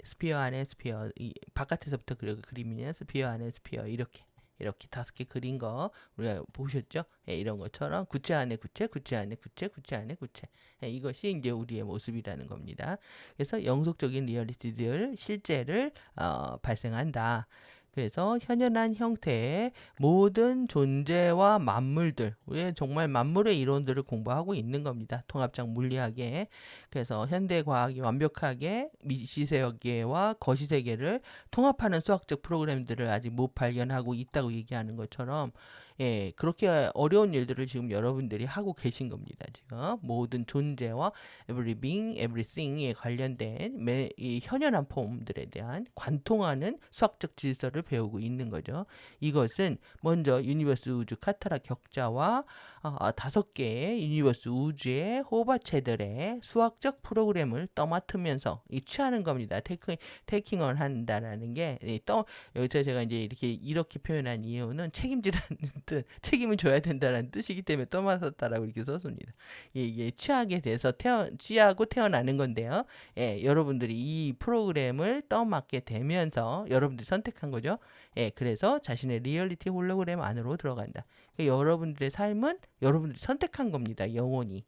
스피어 안에 스피어, 바깥에서부터 그리면 스피어 안에 스피어 이렇게 5개 그린 거 우리가 보셨죠? 이런 것처럼 구체 안에 구체, 구체 안에 구체, 구체 안에 구체. 이것이 이제 우리의 모습이라는 겁니다. 그래서 영속적인 리얼리티들 실제를 발생한다. 그래서 현연한 형태의 모든 존재와 만물들, 우리 정말 만물의 이론들을 공부하고 있는 겁니다. 통합적 물리학에. 그래서 현대 과학이 완벽하게 미시세계와 거시세계를 통합하는 수학적 프로그램들을 아직 못 발견하고 있다고 얘기하는 것처럼, 예, 그렇게 어려운 일들을 지금 여러분들이 하고 계신 겁니다. 지금 모든 존재와 everything, everything에 관련된 이 현연한 폼들에 대한 관통하는 수학적 질서를 배우고 있는 거죠. 이것은 먼저 유니버스 우주 카타라 격자와 5개의 유니버스 우주의 호버체들의 수학적 프로그램을 떠맡으면서 취하는 겁니다. 테이킹을 한다라는 게 여기서 제가 이제 이렇게 표현한 이유는 책임지라는 뜻, 책임을 져야 된다는 뜻이기 때문에 떠맡았다라고 이렇게 썼습니다. 이게 취하게 돼서 취하고 태어나는 건데요. 예, 여러분들이 이 프로그램을 떠맡게 되면서 여러분들이 선택한 거죠. 예, 그래서 자신의 리얼리티 홀로그램 안으로 들어간다. 여러분들의 삶은 여러분들이 선택한 겁니다. 영혼의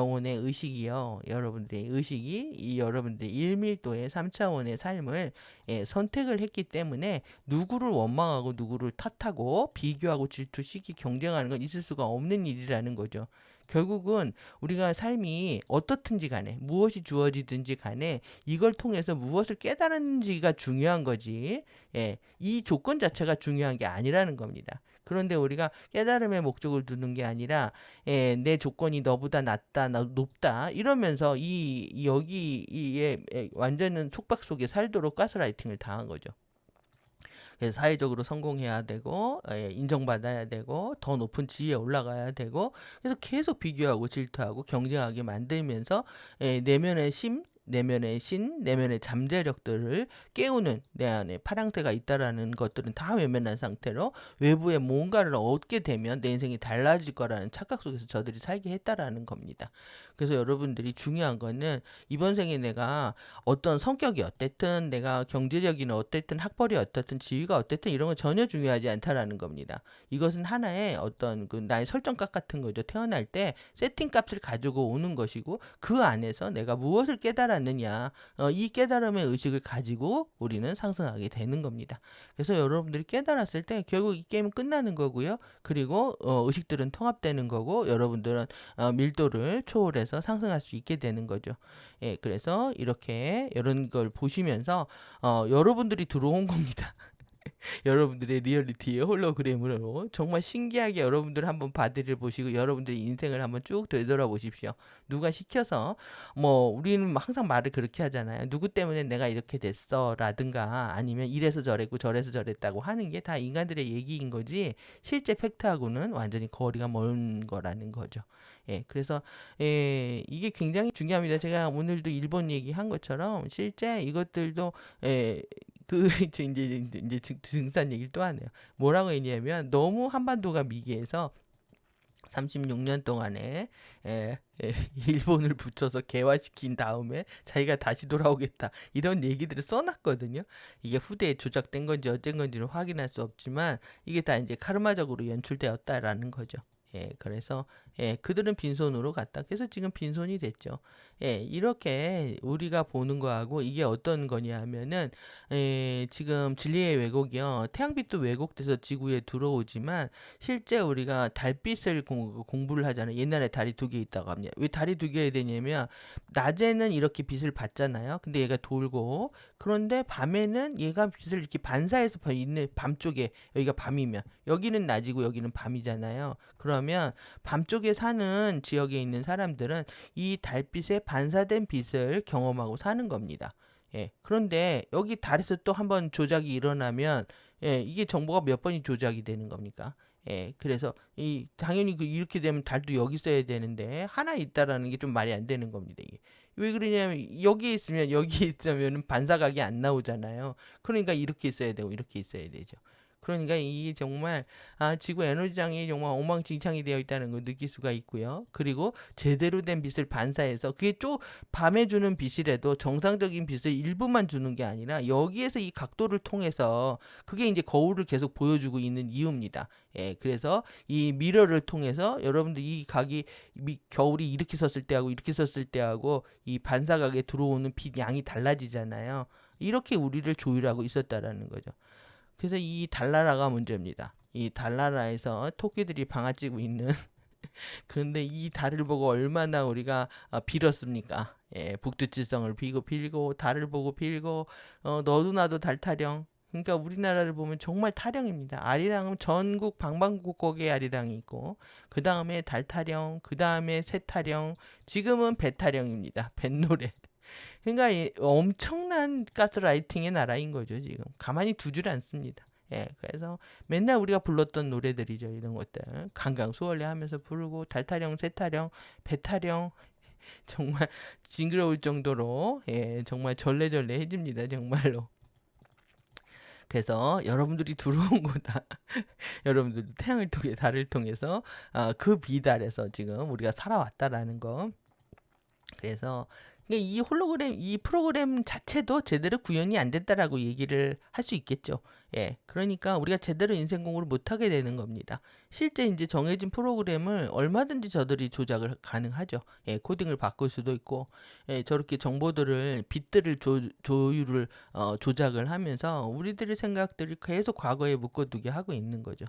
의식이요. 여러분들의 의식이 이 여러분들의 1밀도의 3차원의 삶을 선택을 했기 때문에 누구를 원망하고 누구를 탓하고 비교하고 질투시키 경쟁하는 건 있을 수가 없는 일이라는 거죠. 결국은 우리가 삶이 어떻든지 간에 무엇이 주어지든지 간에 이걸 통해서 무엇을 깨달았는지가 중요한 거지. 예, 이 조건 자체가 중요한 게 아니라는 겁니다. 그런데 우리가 깨달음의 목적을 두는 게 아니라 내 조건이 너보다 낫다, 높다 이러면서 여기에 완전한 속박 속에 살도록 가스라이팅을 당한 거죠. 그래서 사회적으로 성공해야 되고 인정받아야 되고 더 높은 지위에 올라가야 되고 그래서 계속 비교하고 질투하고 경쟁하게 만들면서 내면의 내면의 내면의 잠재력들을 깨우는 내 안에 파랑새가 있다라는 것들은 다 외면한 상태로 외부에 뭔가를 얻게 되면 내 인생이 달라질 거라는 착각 속에서 저들이 살게 했다라는 겁니다. 그래서 여러분들이 중요한 거는 이번 생에 내가 어떤 성격이 어땠든 내가 경제력이나 어땠든 학벌이 어떻든 지위가 어땠든 이런 건 전혀 중요하지 않다라는 겁니다. 이것은 하나의 어떤 나의 설정값 같은 거죠. 태어날 때 세팅값을 가지고 오는 것이고 그 안에서 내가 무엇을 깨달았느냐 이 깨달음의 의식을 가지고 우리는 상승하게 되는 겁니다. 그래서 여러분들이 깨달았을 때 결국 이 게임은 끝나는 거고요. 그리고 의식들은 통합되는 거고 여러분들은 밀도를 초월해서 상승할 수 있게 되는 거죠. 예, 그래서 이렇게 이런 걸 보시면서 여러분들이 들어온 겁니다. 여러분들의 리얼리티의 홀로그램으로 정말 신기하게 여러분들 한번 바디를 보시고 여러분들의 인생을 한번 쭉 되돌아보십시오. 누가 시켜서 우리는 항상 말을 그렇게 하잖아요. 누구 때문에 내가 이렇게 됐어 라든가 아니면 이래서 저랬고 저래서 저랬다고 하는 게 다 인간들의 얘기인 거지 실제 팩트하고는 완전히 거리가 먼 거라는 거죠. 예, 그래서 이게 굉장히 중요합니다. 제가 오늘도 일본 얘기한 것처럼 실제 이것들도 이제 증산 얘기를 또 하네요. 뭐라고 했냐면 너무 한반도가 미개해서 36년 동안에 일본을 붙여서 개화시킨 다음에 자기가 다시 돌아오겠다 이런 얘기들을 써놨거든요. 이게 후대에 조작된 건지 어쩐 건지는 확인할 수 없지만 이게 다 이제 카르마적으로 연출되었다라는 거죠. 그래서 그들은 빈손으로 갔다. 그래서 지금 빈손이 됐죠. 이렇게 우리가 보는 거하고 이게 어떤 거냐 하면은 지금 진리의 왜곡이요. 태양빛도 왜곡돼서 지구에 들어오지만 실제 우리가 달빛을 공부를 하잖아요. 옛날에 달이 2개 있다고 합니다. 왜 달이 2개야 되냐면 낮에는 이렇게 빛을 받잖아요. 근데 얘가 돌고 그런데 밤에는 얘가 빛을 이렇게 반사해서 있는 밤쪽에 여기가 밤이면 여기는 낮이고 여기는 밤이잖아요. 그러면 밤쪽에 사는 지역에 있는 사람들은 이 달빛에 반사된 빛을 경험하고 사는 겁니다. 그런데 여기 달에서 또 한번 조작이 일어나면 이게 정보가 몇 번이 조작이 되는 겁니까? 그래서 당연히 이렇게 되면 달도 여기 있어야 되는데 하나 있다라는 게 좀 말이 안 되는 겁니다. 이게. 왜 그러냐면 여기에 있으면 반사각이 안 나오잖아요. 그러니까 이렇게 있어야 되고 이렇게 있어야 되죠. 그러니까 이게 정말 지구 에너지장이 정말 엉망진창이 되어 있다는 걸 느낄 수가 있고요. 그리고 제대로 된 빛을 반사해서 그게 밤에 주는 빛이라도 정상적인 빛을 일부만 주는 게 아니라 여기에서 이 각도를 통해서 그게 이제 거울을 계속 보여주고 있는 이유입니다. 그래서 이 미러를 통해서 여러분들 이 각이 겨울이 이렇게 섰을 때하고 이렇게 섰을 때하고 이 반사각에 들어오는 빛 양이 달라지잖아요. 이렇게 우리를 조율하고 있었다라는 거죠. 그래서 이 달나라가 문제입니다. 이 달나라에서 토끼들이 방아찌고 있는 그런데 이 달을 보고 얼마나 우리가 빌었습니까? 예, 북두칠성을 빌고 달을 보고 빌고 너도 나도 달 타령. 그러니까 우리나라를 보면 정말 타령입니다. 아리랑은 전국 방방곡곡에 아리랑이 있고 그 다음에 달 타령, 그 다음에 새 타령, 지금은 배 타령입니다. 뱃노래. 그러니까 엄청난 가스라이팅의 나라인 거죠, 지금. 가만히 두질 않습니다. 예, 그래서 맨날 우리가 불렀던 노래들이죠, 이런 것들. 강강수월래 하면서 부르고, 달타령, 새타령, 배타령, 정말 징그러울 정도로, 예, 정말 절레절레 해집니다, 정말로. 그래서 여러분들이 들어온 거다. 여러분들 태양을 통해 달을 통해서 그 비달에서 지금 우리가 살아왔다라는 거. 그래서 이 홀로그램, 이 프로그램 자체도 제대로 구현이 안 됐다라고 얘기를 할 수 있겠죠. 예, 그러니까 우리가 제대로 인생 공부를 못 하게 되는 겁니다. 실제 이제 정해진 프로그램을 얼마든지 저들이 조작을 가능하죠. 예, 코딩을 바꿀 수도 있고, 예, 저렇게 정보들을 빗들을 조율을 조작을 하면서 우리들의 생각들이 계속 과거에 묶어두게 하고 있는 거죠.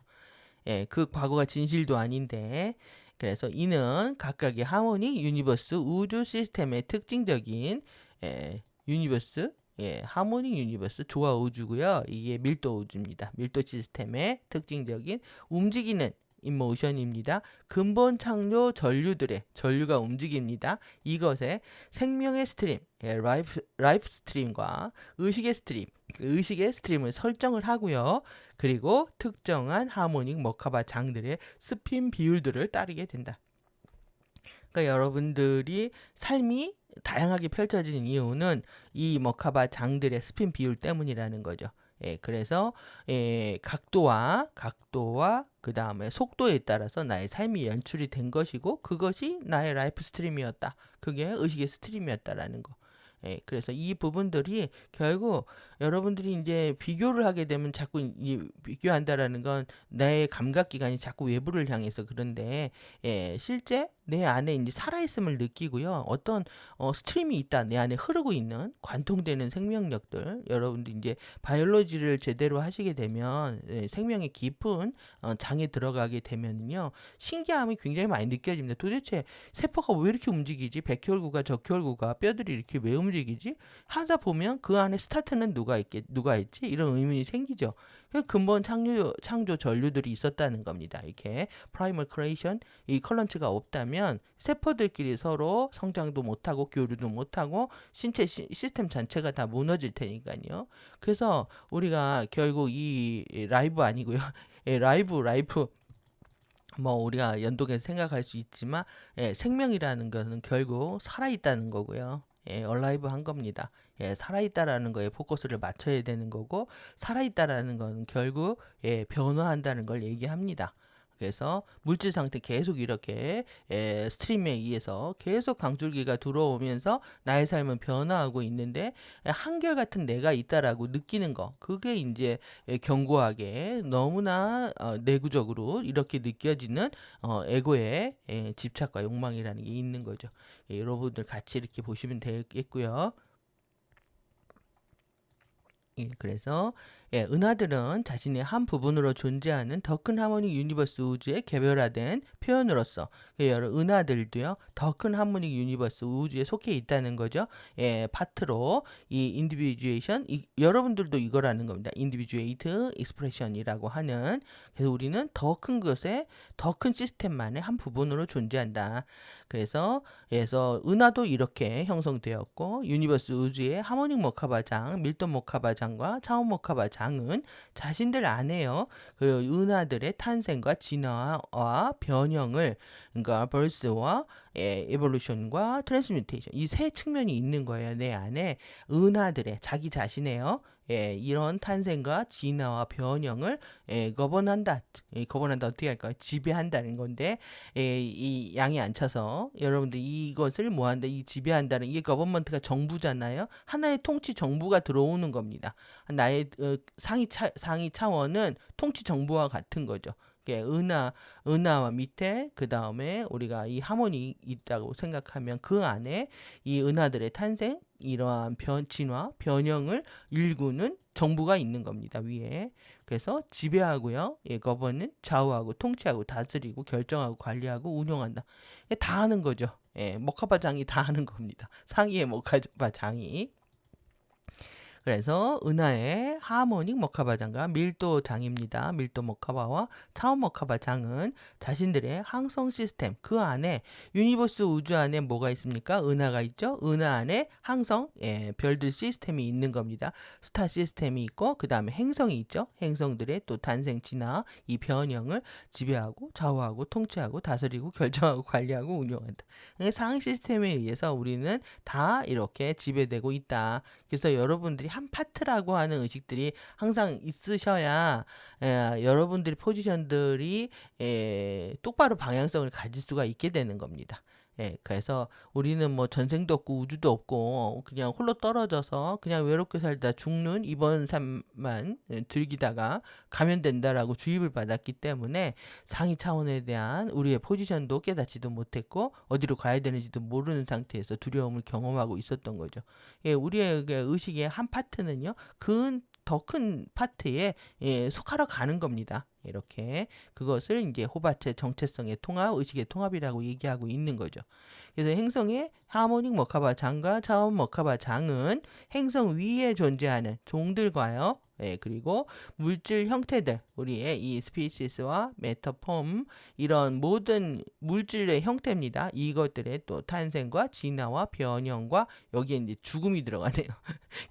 예, 그 과거가 진실도 아닌데. 그래서 이는 각각의 하모닉 유니버스 우주 시스템의 특징적인 유니버스, 하모닉 유니버스 조화 우주고요. 이게 밀도 우주입니다. 밀도 시스템의 특징적인 움직이는 인모션입니다. 근본 창조 전류가 움직입니다. 이것에 생명의 스트림, 라이프 스트림과 의식의 스트림을 설정을 하고요. 그리고 특정한 하모닉 머카바 장들의 스핀 비율들을 따르게 된다. 그러니까 여러분들이 삶이 다양하게 펼쳐지는 이유는 이 머카바 장들의 스핀 비율 때문이라는 거죠. 예, 그래서 각도와 그 다음에 속도에 따라서 나의 삶이 연출이 된 것이고 그것이 나의 라이프 스트림이었다. 그게 의식의 스트림이었다라는 거. 예, 그래서 이 부분들이 결국 여러분들이 이제 비교를 하게 되면 자꾸 비교한다라는 건 내 감각기관이 자꾸 외부를 향해서 그런데 실제 내 안에 이제 살아있음을 느끼고요. 어떤 스트림이 있다. 내 안에 흐르고 있는 관통되는 생명력들. 여러분들 이제 바이올로지를 제대로 하시게 되면 생명의 깊은 장에 들어가게 되면요. 신기함이 굉장히 많이 느껴집니다. 도대체 세포가 왜 이렇게 움직이지? 백혈구가 적혈구가 뼈들이 이렇게 왜 움직이지? 하다 보면 그 안에 스타트는 누가 있지? 이런 의문이 생기죠. 근본 창조 전류들이 있었다는 겁니다. 이렇게 프라이멀 크리에이션 이 컬런츠가 없다면 세포들끼리 서로 성장도 못하고 교류도 못하고 신체 시스템 전체가 다 무너질 테니까요. 그래서 우리가 결국 이 라이브 아니고요. 라이브 뭐 우리가 연동해서 생각할 수 있지만 생명이라는 것은 결국 살아있다는 거고요. 얼라이브 한 겁니다. 살아있다라는 거에 포커스를 맞춰야 되는 거고 살아있다라는 건 결국 변화한다는 걸 얘기합니다. 그래서 물질 상태 계속 이렇게 스트림에 의해서 계속 강줄기가 들어오면서 나의 삶은 변화하고 있는데 한결같은 내가 있다라고 느끼는 거 그게 이제 견고하게 너무나 내구적으로 이렇게 느껴지는 에고의 집착과 욕망이라는 게 있는 거죠. 여러분들 같이 이렇게 보시면 되겠고요. 그래서 은하들은 자신의 한 부분으로 존재하는 더 큰 하모닉 유니버스 우주의 개별화된 표현으로서 은하들도요 더 큰 하모닉 유니버스 우주에 속해 있다는 거죠. 파트로 이 인디비주에이션 여러분들도 이거라는 겁니다. 인디비주에이트 익스프레션이라고 하는 그래서 우리는 더 큰 것에 더 큰 시스템만의 한 부분으로 존재한다. 그래서 은하도 이렇게 형성되었고 유니버스 우주의 하모닉 머카바장, 밀돈 머카바장과 차원 머카바장은 자신들 안에요. 그 은하들의 탄생과 진화와 변형을 그러니까 버스와 에볼루션과 트랜스뮤테이션 이 세 측면이 있는 거예요. 내 안에 은하들의 자기 자신에요. 이런 탄생과 진화와 변형을 거번한다. 어떻게 할까요? 지배한다는 건데 이 양이 안 차서 여러분들 이것을 뭐한다? 이 지배한다는 이게 거버먼트가 정부잖아요. 하나의 통치 정부가 들어오는 겁니다. 나의 상위 차원은 통치 정부와 같은 거죠. 은하와 밑에 그 다음에 우리가 이 하모니 있다고 생각하면 그 안에 이 은하들의 탄생 이러한 진화, 변형을 일구는 정부가 있는 겁니다. 위에. 그래서 지배하고요. govern은 좌우하고 통치하고 다스리고 결정하고 관리하고 운영한다. 다 하는 거죠. 머카바장이 다 하는 겁니다. 상위의 머카바장이. 그래서 은하의 하모닉 머카바장과 밀도장입니다. 밀도 머카바와 차원 머카바장은 자신들의 항성 시스템, 그 안에 유니버스 우주 안에 뭐가 있습니까? 은하가 있죠. 은하 안에 항성, 별들 시스템이 있는 겁니다. 스타 시스템이 있고 그 다음에 행성이 있죠. 행성들의 또 탄생, 진화, 이 변형을 지배하고 좌우하고 통치하고 다스리고 결정하고 관리하고 운영한다. 상위 시스템에 의해서 우리는 다 이렇게 지배되고 있다. 그래서 여러분들이 한 파트라고 하는 의식들이 항상 있으셔야 여러분들의 포지션들이 똑바로 방향성을 가질 수가 있게 되는 겁니다. 그래서 우리는 뭐 전생도 없고 우주도 없고 그냥 홀로 떨어져서 그냥 외롭게 살다 죽는 이번 삶만 즐기다가 감염된다라고 주입을 받았기 때문에 상위 차원에 대한 우리의 포지션도 깨닫지도 못했고 어디로 가야 되는지도 모르는 상태에서 두려움을 경험하고 있었던 거죠. 우리의 의식의 한 파트는요, 더 큰 파트에 속하러 가는 겁니다. 이렇게 그것을 이제 호바체 정체성의 통합, 의식의 통합이라고 얘기하고 있는 거죠. 그래서 행성의 하모닉 머카바장과 차원 머카바장은 행성 위에 존재하는 종들과요. 그리고 물질 형태들, 우리의 이 스피시스와 메타폼 이런 모든 물질의 형태입니다. 이것들의 또 탄생과 진화와 변형과 여기에 이제 죽음이 들어가네요.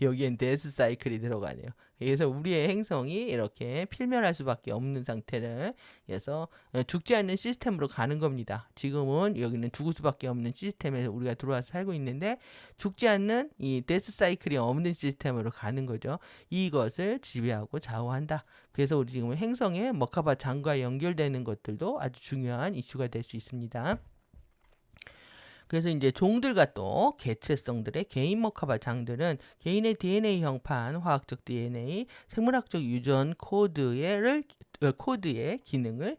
여기엔 데스 사이클이 들어가네요. 그래서 우리의 행성이 이렇게 필멸할 수밖에 없는 상태를 그래서 죽지 않는 시스템으로 가는 겁니다. 지금은 여기는 죽을 수밖에 없는 시스템에 우리가 들어와서 살고 있는데 죽지 않는 이 데스 사이클이 없는 시스템으로 가는 거죠. 이것을 지배하고 좌우한다. 그래서 우리 지금 행성의 머카바 장과 연결되는 것들도 아주 중요한 이슈가 될 수 있습니다. 그래서 이제 종들과 또 개체성들의 개인 머카바 장들은 개인의 DNA 형판, 화학적 DNA, 생물학적 유전 코드의 기능을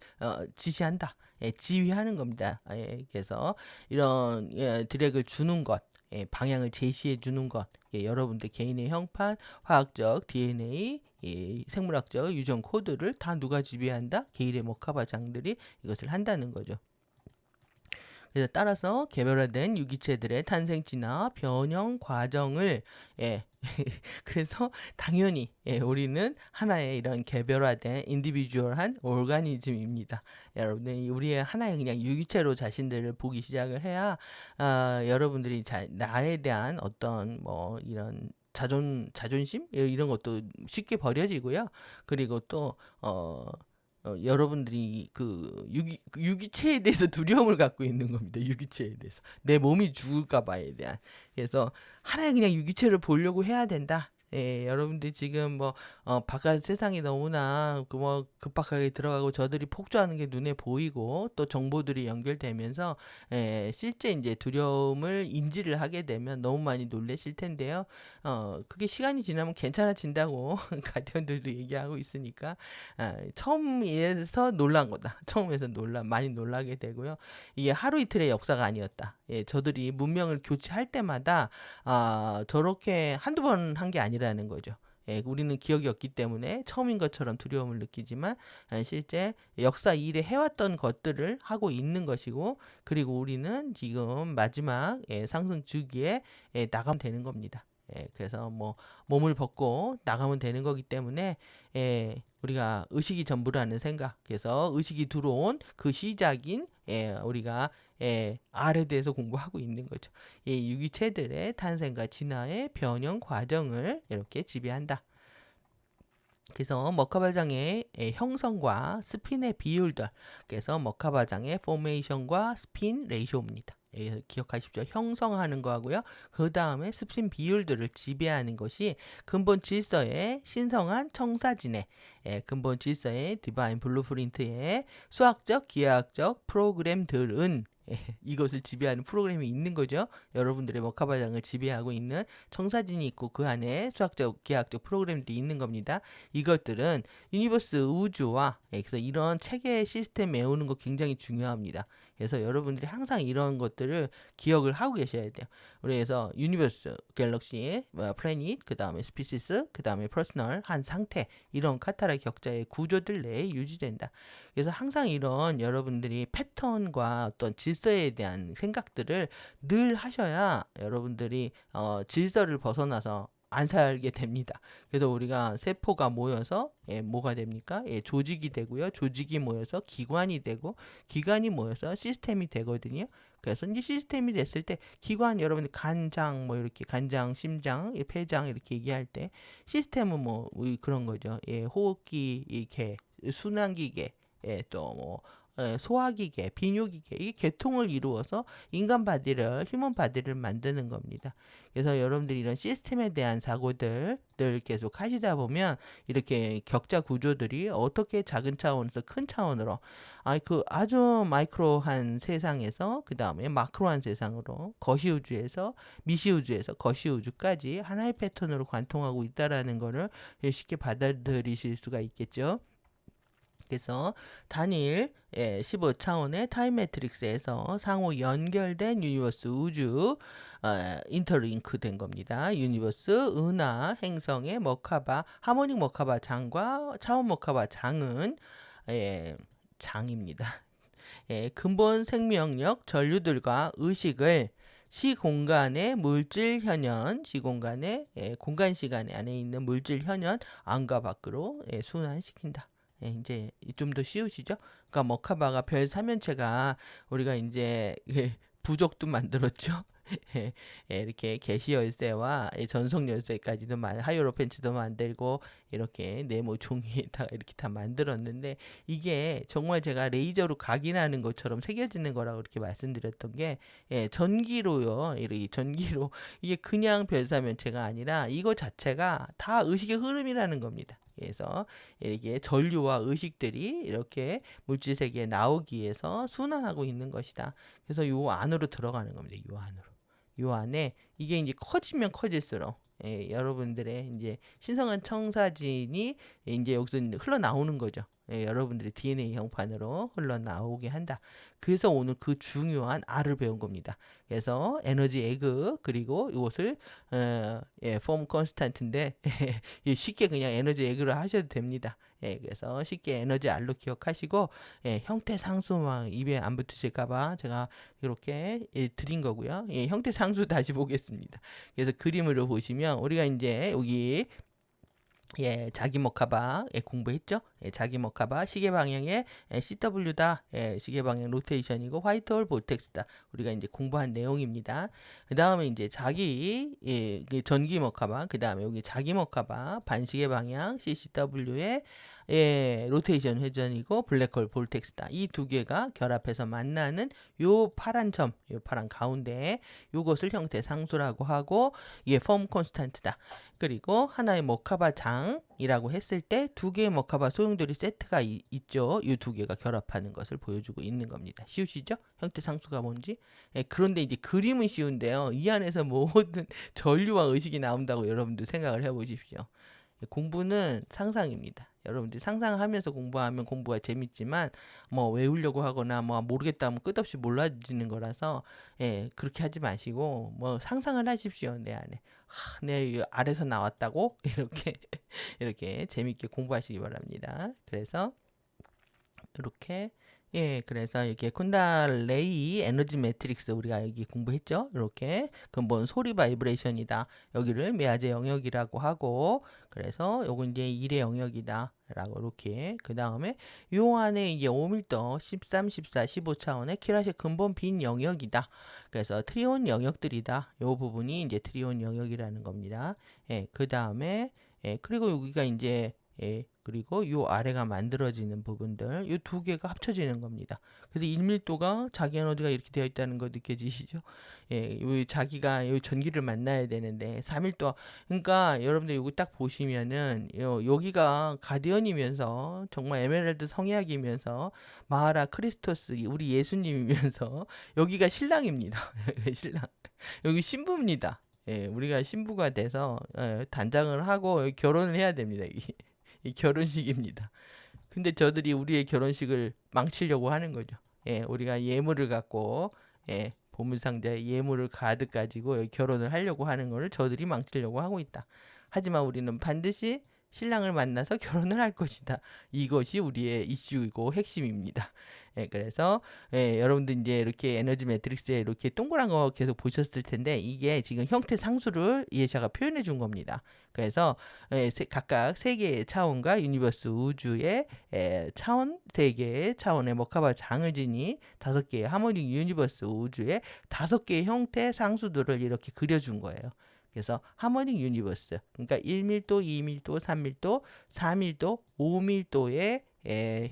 지시한다. 지휘하는 겁니다. 그래서 이런 드랙을 주는 것, 방향을 제시해 주는 것, 여러분들 개인의 형판, 화학적 DNA, 생물학적 유전 코드를 다 누가 지배한다? 개인의 머카바 장들이 이것을 한다는 거죠. 그래서 따라서 개별화된 유기체들의 탄생, 진화, 변형 과정을 그래서 당연히 우리는 하나의 이런 개별화된 인디비주얼한 오르가니즘입니다. 여러분들 우리의 하나의 그냥 유기체로 자신들을 보기 시작을 해야 여러분들이 나에 대한 어떤 뭐 이런 자존심 이런 것도 쉽게 버려지고요. 그리고 또 여러분들이 유기체에 대해서 두려움을 갖고 있는 겁니다. 유기체에 대해서. 내 몸이 죽을까 봐에 대한. 그래서 하나의 그냥 유기체를 보려고 해야 된다. 여러분들 지금 뭐 바깥 세상이 너무나 뭐 급박하게 들어가고 저들이 폭주하는 게 눈에 보이고 또 정보들이 연결되면서 실제 이제 두려움을 인지를 하게 되면 너무 많이 놀라실 텐데요. 그게 시간이 지나면 괜찮아진다고 가디언들도 얘기하고 있으니까 처음에서 놀란 거다. 처음에서 많이 놀라게 되고요. 이게 하루 이틀의 역사가 아니었다. 저들이 문명을 교체할 때마다 저렇게 한두 번 한 게 아니라는 거죠. 우리는 기억이 없기 때문에 처음인 것처럼 두려움을 느끼지만 실제 역사 이래 해왔던 것들을 하고 있는 것이고 그리고 우리는 지금 마지막 상승 주기에 나가면 되는 겁니다. 그래서 뭐 몸을 벗고 나가면 되는 거기 때문에 우리가 의식이 전부라는 생각, 그래서 의식이 들어온 그 시작인 우리가 R에 대해서 공부하고 있는 거죠. 유기체들의 탄생과 진화의 변형 과정을 이렇게 지배한다. 그래서 머카바장의 형성과 스핀의 비율들, 그래서 머카바장의 포메이션과 스핀 레이쇼입니다. 기억하십시오. 형성하는 거하고요. 그 다음에 스핀 비율들을 지배하는 것이 근본 질서의 신성한 청사진의 근본 질서의 디바인 블루프린트의 수학적, 기하학적 프로그램들은 이것을 지배하는 프로그램이 있는 거죠. 여러분들의 머카바장을 지배하고 있는 청사진이 있고 그 안에 수학적, 계약적 프로그램들이 있는 겁니다. 이것들은 유니버스 우주와 그래서 이런 체계 시스템 외우는 거 굉장히 중요합니다. 그래서 여러분들이 항상 이런 것들을 기억을 하고 계셔야 돼요. 그래서 유니버스, 갤럭시, 플래닛, 그 다음에 스피시스, 그 다음에 퍼스널, 한 상태 이런 카타라 격자의 구조들 내에 유지된다. 그래서 항상 이런 여러분들이 패턴과 어떤 질서에 대한 생각들을 늘 하셔야 여러분들이 질서를 벗어나서 안 살게 됩니다. 그래서 우리가 세포가 모여서 뭐가 됩니까? 조직이 되고요. 조직이 모여서 기관이 되고 기관이 모여서 시스템이 되거든요. 그래서 이제 시스템이 됐을 때 기관 여러분들 간장 뭐 이렇게 간장, 심장, 폐장 이렇게 얘기할 때 시스템은 뭐 그런 거죠. 호흡기, 개, 순환기계, 또뭐 소화기계, 비뇨기계 이 계통을 이루어서 인간 바디를 휴먼 바디를 만드는 겁니다. 그래서 여러분들이 이런 시스템에 대한 사고들을 계속 하시다 보면 이렇게 격자 구조들이 어떻게 작은 차원에서 큰 차원으로 그 아주 마이크로한 세상에서 그 다음에 마크로한 세상으로 거시우주에서 미시우주에서 거시우주까지 하나의 패턴으로 관통하고 있다라는 거를 쉽게 받아들이실 수가 있겠죠. 그래서 단일 15차원의 타임 매트릭스에서 상호 연결된 유니버스 우주 인터링크 된 겁니다. 유니버스 은하 행성의 머카바 하모닉 머카바 장과 차원 머카바 장은 장입니다. 근본 생명력 전류들과 의식을 시공간의 물질 현현, 시공간의 공간 시간 안에 있는 물질 현현 안과 밖으로 순환시킨다. 이제 좀 더 쉬우시죠? 그러니까 머카바가 별 사면체가 우리가 이제 부족도 만들었죠. 이렇게 게시 열쇠와 전송 열쇠까지도 하이로펜츠도 만들고 이렇게 네모 종이에다가 이렇게 다 만들었는데 이게 정말 제가 레이저로 각인하는 것처럼 새겨지는 거라고 이렇게 말씀드렸던 게 전기로요. 이렇게 전기로 이게 그냥 별사면체가 아니라 이거 자체가 다 의식의 흐름이라는 겁니다. 그래서 이렇게 전류와 의식들이 이렇게 물질 세계에 나오기 위해서 순환하고 있는 것이다. 그래서 요 안으로 들어가는 겁니다. 요 안으로. 요 안에 이게 이제 커지면 커질수록 여러분들의 이제 신성한 청사진이 이제 여기서 흘러나오는 거죠. 여러분들의 DNA 형판으로 흘러나오게 한다. 그래서 오늘 그 중요한 R을 배운 겁니다. 그래서 에너지 에그 그리고 이것을 폼 컨스탄트인데 쉽게 그냥 에너지 에그를 하셔도 됩니다. 그래서 쉽게 에너지 R로 기억하시고 형태 상수만 입에 안 붙으실까봐 제가 이렇게 드린 거고요. 형태 상수 다시 보겠습니다. 그래서 그림으로 보시면 우리가 이제 여기 자기 머카바 공부했죠? 자기 머카바 시계 방향의 CW다. 시계 방향 로테이션이고 화이트홀 볼텍스다. 우리가 이제 공부한 내용입니다. 그 다음에 이제 자기 전기 머카바, 그 다음에 여기 자기 머카바 반시계 방향 CCW의 로테이션 회전이고 블랙홀 볼텍스다. 이 두 개가 결합해서 만나는 요 파란 점, 요 파란 가운데 요것을 형태 상수라고 하고 이게 폼 콘스탄트다. 그리고 하나의 머카바 장이라고 했을 때 두 개의 머카바 소용돌이 세트가 있죠. 이 두 개가 결합하는 것을 보여주고 있는 겁니다. 쉬우시죠? 형태 상수가 뭔지? 그런데 이제 그림은 쉬운데요. 이 안에서 모든 전류와 의식이 나온다고 여러분들 생각을 해보십시오. 공부는 상상입니다. 여러분들이 상상하면서 공부하면 공부가 재밌지만 뭐 외우려고 하거나 뭐 모르겠다 하면 끝없이 몰라지는 거라서 그렇게 하지 마시고 뭐 상상을 하십시오. 내 안에 내 아래서 나왔다고 이렇게 이렇게 재밌게 공부하시기 바랍니다. 그래서 이렇게 그래서 이렇게 쿤달레이 에너지 매트릭스 우리가 여기 공부했죠. 이렇게 근본 소리 바이브레이션이다. 여기를 메아제 영역이라고 하고 그래서 요건 이제 1의 영역이다. 라고 이렇게 그 다음에 요 안에 이제 5밀도 13, 14, 15차원의 키라시 근본 빈 영역이다. 그래서 트리온 영역들이다. 요 부분이 이제 트리온 영역이라는 겁니다. 그 다음에 그리고 여기가 이제 예, 그리고 요 아래가 만들어지는 부분들, 요 두 개가 합쳐지는 겁니다. 그래서 1밀도가 자기 에너지가 이렇게 되어 있다는 거 느껴지시죠? 예, 요 자기가 요 전기를 만나야 되는데 4밀도, 그러니까 여러분들 요거 딱 보시면은 여기가 가디언이면서 정말 에메랄드 성약이면서 마하라 크리스토스 우리 예수님이면서 여기가 신랑입니다. 신랑. 여기 신부입니다. 예, 우리가 신부가 돼서 단장을 하고 결혼을 해야 됩니다. 이 결혼식입니다. 근데 저들이 우리의 결혼식을 망치려고 하는 거죠. 예, 우리가 예물을 갖고, 예, 보물상자에 예물을 가득 가지고 여기 결혼을 하려고 하는 거를 저들이 망치려고 하고 있다. 하지만 우리는 반드시 신랑을 만나서 결혼을 할 것이다. 이것이 우리의 이슈이고 핵심입니다. 예, 그래서 여러분들 이제 이렇게 에너지 매트릭스에 이렇게 동그란 거 계속 보셨을 텐데 이게 지금 형태 상수를 예샤가 표현해 준 겁니다. 그래서 각각 세 개의 차원과 유니버스 우주의 차원, 세 개의 차원의 머카바 장을 지니 다섯 개의 하모닉 유니버스 우주의 다섯 개의 형태 상수들을 이렇게 그려준 거예요. 그래서 하모닉 유니버스, 그러니까 1밀도, 2밀도, 3밀도, 4밀도, 5밀도의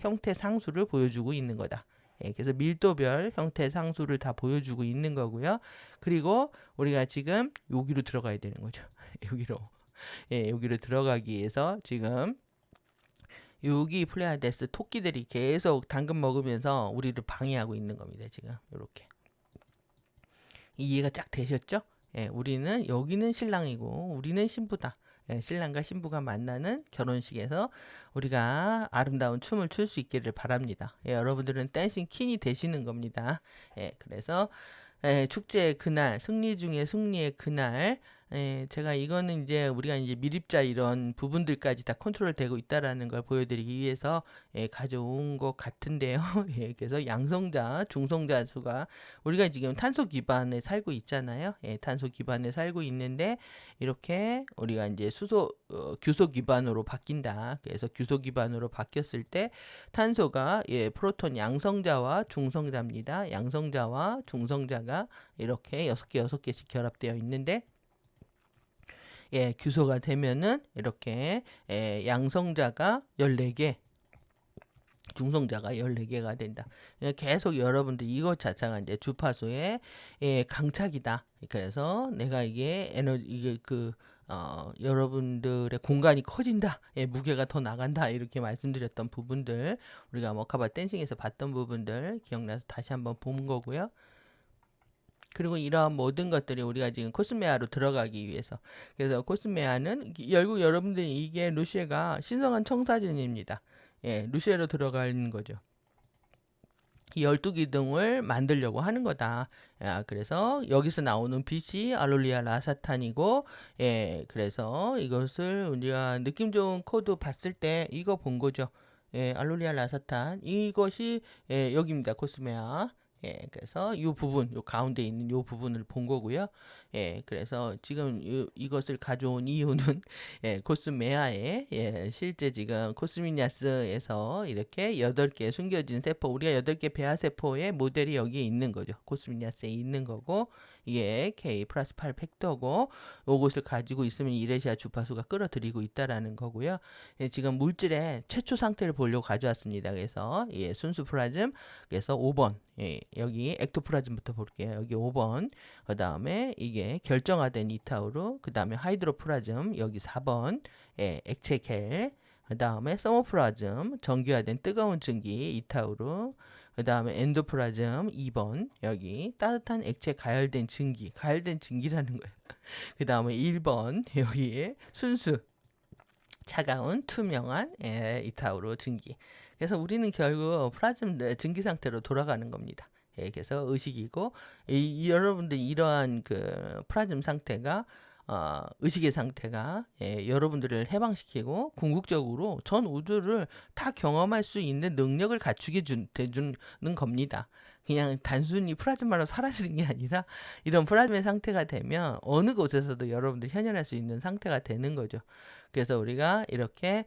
형태 상수를 보여주고 있는 거다. 그래서 밀도별 형태 상수를 다 보여주고 있는 거고요. 그리고 우리가 지금 여기로 들어가야 되는 거죠. 여기로. 여기로 들어가기 위해서 지금 여기 플레이아데스 토끼들이 계속 당근 먹으면서 우리를 방해하고 있는 겁니다. 지금 이렇게. 이해가 쫙 되셨죠? 우리는 여기는 신랑이고 우리는 신부다. 신랑과 신부가 만나는 결혼식에서 우리가 아름다운 춤을 출 수 있기를 바랍니다. 여러분들은 댄싱 퀸이 되시는 겁니다. 그래서 축제의 그날, 승리 중에 승리의 그날, 제가 이거는 이제 우리가 이제 미립자 이런 부분들까지 다 컨트롤 되고 있다라는 걸 보여드리기 위해서 가져온 것 같은데요. 그래서 양성자, 중성자 수가 우리가 지금 탄소 기반에 살고 있잖아요. 탄소 기반에 살고 있는데 이렇게 우리가 이제 규소 기반으로 바뀐다. 그래서 규소 기반으로 바뀌었을 때 탄소가 프로톤 양성자와 중성자입니다. 양성자와 중성자가 이렇게 6개씩 결합되어 있는데 규소가 되면은 이렇게 양성자가 14개, 중성자가 14개가 된다. 계속 여러분들 이것 자체가 이제 주파수의 강착이다. 그래서 내가 이게 여러분들의 공간이 커진다. 무게가 더 나간다. 이렇게 말씀드렸던 부분들, 우리가 머카바 댄싱에서 봤던 부분들 기억나서 다시 한번 본 거고요. 그리고 이러한 모든 것들이 우리가 지금 코스메아로 들어가기 위해서, 그래서 코스메아는 결국 여러분들이 이게 루시에가 신성한 청사진입니다. 루시에로 들어가는 거죠. 이 12기둥을 만들려고 하는 거다. 그래서 여기서 나오는 빛이 알롤리아 라사탄이고, 그래서 이것을 우리가 느낌 좋은 코드 봤을 때 이거 본 거죠. 알롤리아 라사탄, 이것이 여기입니다. 코스메아. 그래서 이 부분, 요 가운데 있는 요 부분을 본 거고요. 그래서 지금 이것을 가져온 이유는 코스메아의 실제 지금 코스미니아스에서 이렇게 8개 숨겨진 세포, 우리가 8개 배아 세포의 모델이 여기에 있는 거죠. 코스미니아스에 있는 거고, 이게 K 플러스 8 팩터고, 이것을 가지고 있으면 이레시아 주파수가 끌어들이고 있다라는 거고요. 지금 물질의 최초 상태를 보려고 가져왔습니다. 그래서 순수 플라즘, 그래서 5번, 여기 액토플라즘부터 볼게요. 여기 5번, 그 다음에 이게 결정화된 이타우루, 그 다음에 하이드로플라즘, 여기 4번, 액체 겔, 그 다음에 서머플라즘, 정규화된 뜨거운 증기 이타우루, 그 다음에 엔도플라즘 2번, 여기 따뜻한 액체 가열된 증기라는 거예요. 그 다음에 1번, 여기에 순수 차가운 투명한 이타우루 증기. 그래서 우리는 결국 플라즘 증기 상태로 돌아가는 겁니다. 그래서 의식이고, 여러분들 이러한 그 플라즘 상태가 의식의 상태가 여러분들을 해방시키고 궁극적으로 전 우주를 다 경험할 수 있는 능력을 갖추게 해주는 겁니다. 그냥 단순히 플라즈마로 사라지는 게 아니라 이런 플라즈마의 상태가 되면 어느 곳에서도 여러분들 현현할 수 있는 상태가 되는 거죠. 그래서 우리가 이렇게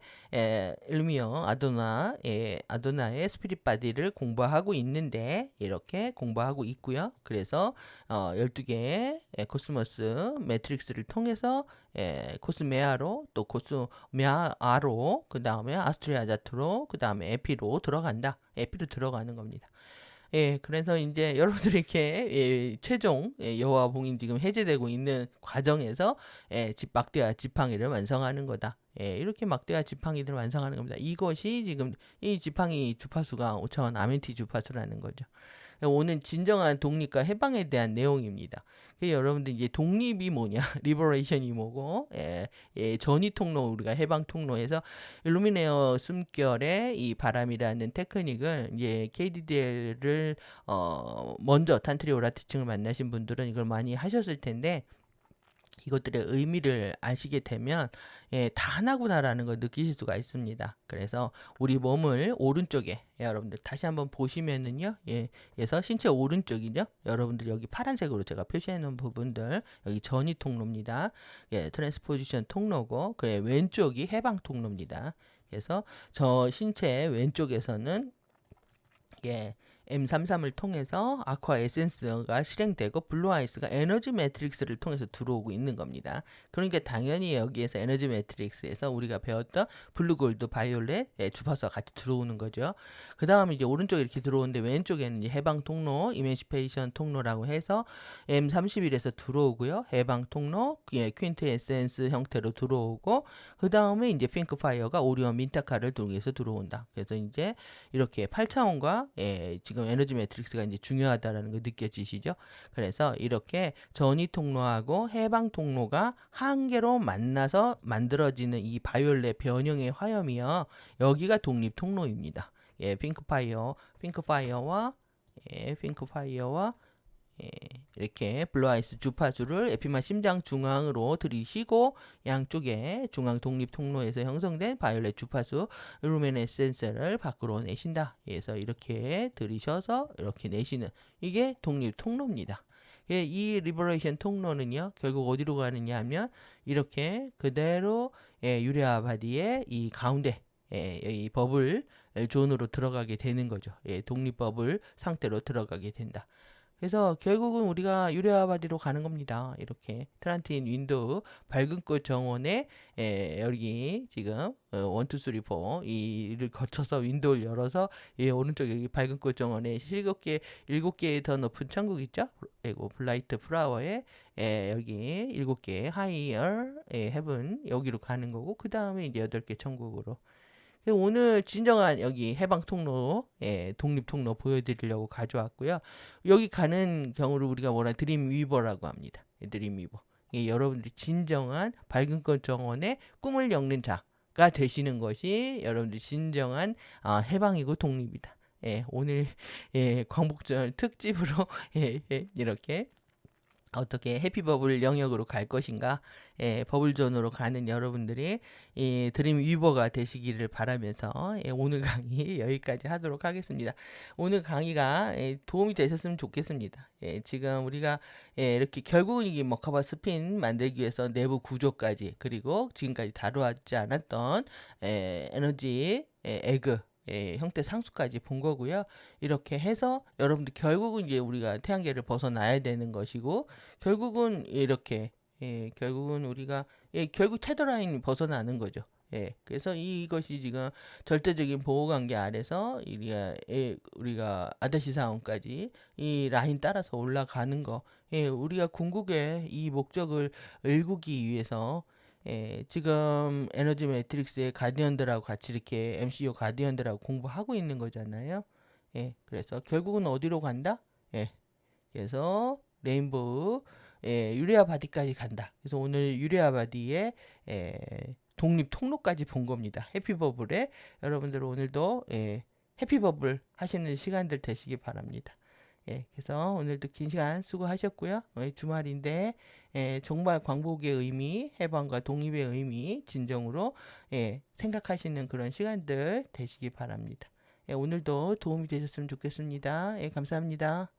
일미어 아도나의 스피릿 바디를 공부하고 있는데 이렇게 공부하고 있고요. 그래서 12개의 코스모스 매트릭스를 통해서 코스메아로 또 코스메아로 그 다음에 아스트리아자트로 그 다음에 에피로 들어간다. 에피로 들어가는 겁니다. 그래서 이제 여러분들이 이렇게 최종 여호와 봉인 지금 해제되고 있는 과정에서 막대와 지팡이를 완성하는 거다. 이렇게 막대와 지팡이를 완성하는 겁니다. 이것이 지금 이 지팡이 주파수가 5차원 아멘티 주파수라는 거죠. 오늘 진정한 독립과 해방에 대한 내용입니다. 여러분들 이제 독립이 뭐냐, 리버레이션이 뭐고, 전위 통로 우리가 해방 통로에서 일루미네어 숨결의 이 바람이라는 테크닉을 이제 KDDL을 먼저 탄트리오라 티칭을 만나신 분들은 이걸 많이 하셨을 텐데. 이것들의 의미를 아시게 되면 다 하나구나라는 걸 느끼실 수가 있습니다. 그래서 우리 몸을 오른쪽에 여러분들 다시 한번 보시면은요, 그래서 신체 오른쪽이죠. 여러분들 여기 파란색으로 제가 표시해 놓은 부분들 여기 전위 통로입니다. 트랜스포지션 통로고, 그래 왼쪽이 해방 통로입니다. 그래서 저 신체 왼쪽에서는 M33을 통해서 아쿠아 에센스가 실행되고 블루 아이스가 에너지 매트릭스를 통해서 들어오고 있는 겁니다. 그러니까 당연히 여기에서 에너지 매트릭스에서 우리가 배웠던 블루 골드 바이올렛 주파수가 같이 들어오는 거죠. 그 다음에 이제 오른쪽에 이렇게 들어오는데 왼쪽에는 이제 해방 통로, 이맨시페이션 통로라고 해서 M31에서 들어오고요. 해방 통로, 퀸트 에센스 형태로 들어오고, 그 다음에 이제 핑크 파이어가 오리온 민타카를 통해서 들어온다. 그래서 이제 이렇게 8차원과 지금 에너지 매트릭스가 이제 중요하다라는 거 느껴지시죠? 그래서 이렇게 전위 통로하고 해방 통로가 한 개로 만나서 만들어지는 이 바이올렛 변형의 화염이요. 여기가 독립 통로입니다. 핑크파이어와 이렇게 블루아이스 주파수를 에피마 심장 중앙으로 들이쉬고 양쪽에 중앙 독립 통로에서 형성된 바이올렛 주파수 루미네센스를 밖으로 내신다. 그래서 이렇게 들이셔서 이렇게 내시는 이게 독립 통로입니다. 이 리버레이션 통로는요, 결국 어디로 가느냐 하면 이렇게 그대로 유레아 바디의 이 가운데 이 버블 존으로 들어가게 되는 거죠. 독립 버블 상태로 들어가게 된다. 그래서 결국은 우리가 유레아 바디로 가는 겁니다. 이렇게 트란틴 윈도우 밝은 꽃 정원에 여기 지금 1, 2, 3, 4 이를 거쳐서 윈도우를 열어서 오른쪽에 여기 밝은 꽃 정원에 7개 더 높은 천국 있죠? 그리고 블라이트 플라워에 여기 7개 하이어 헤븐 여기로 가는 거고, 그 다음에 이제 8개 천국으로. 오늘 진정한 여기 해방 통로, 독립 통로 보여드리려고 가져왔고요. 여기 가는 경우를 우리가 뭐라 드림 위버라고 합니다. 드림 위버. 여러분들이 진정한 밝은 꽃 정원의 꿈을 엮는 자가 되시는 것이 여러분들이 진정한 해방이고 독립이다. 오늘 광복절 특집으로 이렇게 어떻게 해피버블 영역으로 갈 것인가, 버블존으로 가는 여러분들이 드림 위버가 되시기를 바라면서 오늘 강의 여기까지 하도록 하겠습니다. 오늘 강의가 도움이 되셨으면 좋겠습니다. 지금 우리가 이렇게 결국은 이게 머카바 스핀 만들기 위해서 내부 구조까지, 그리고 지금까지 다루지 않았던 에너지 에그 형태 상수까지 본 거고요. 이렇게 해서 여러분들 결국은 이제 우리가 태양계를 벗어나야 되는 것이고, 결국은 이렇게 결국은 우리가 결국 테더라인 벗어나는 거죠. 그래서 이것이 지금 절대적인 보호관계 아래서 우리가 아다시 사원까지 이 라인 따라서 올라가는 거, 우리가 궁극의 이 목적을 일구기 위해서 지금 에너지 매트릭스의 가디언들하고 같이 이렇게 MCU 가디언들하고 공부하고 있는 거잖아요. 그래서 결국은 어디로 간다? 그래서 레인보우 유레아 바디까지 간다. 그래서 오늘 유레아 바디의 독립 통로까지 본 겁니다. 해피버블에 여러분들 오늘도 해피버블 하시는 시간들 되시기 바랍니다. 그래서 오늘도 긴 시간 수고하셨고요. 주말인데 정말 광복의 의미, 해방과 독립의 의미 진정으로 생각하시는 그런 시간들 되시기 바랍니다. 오늘도 도움이 되셨으면 좋겠습니다. 감사합니다.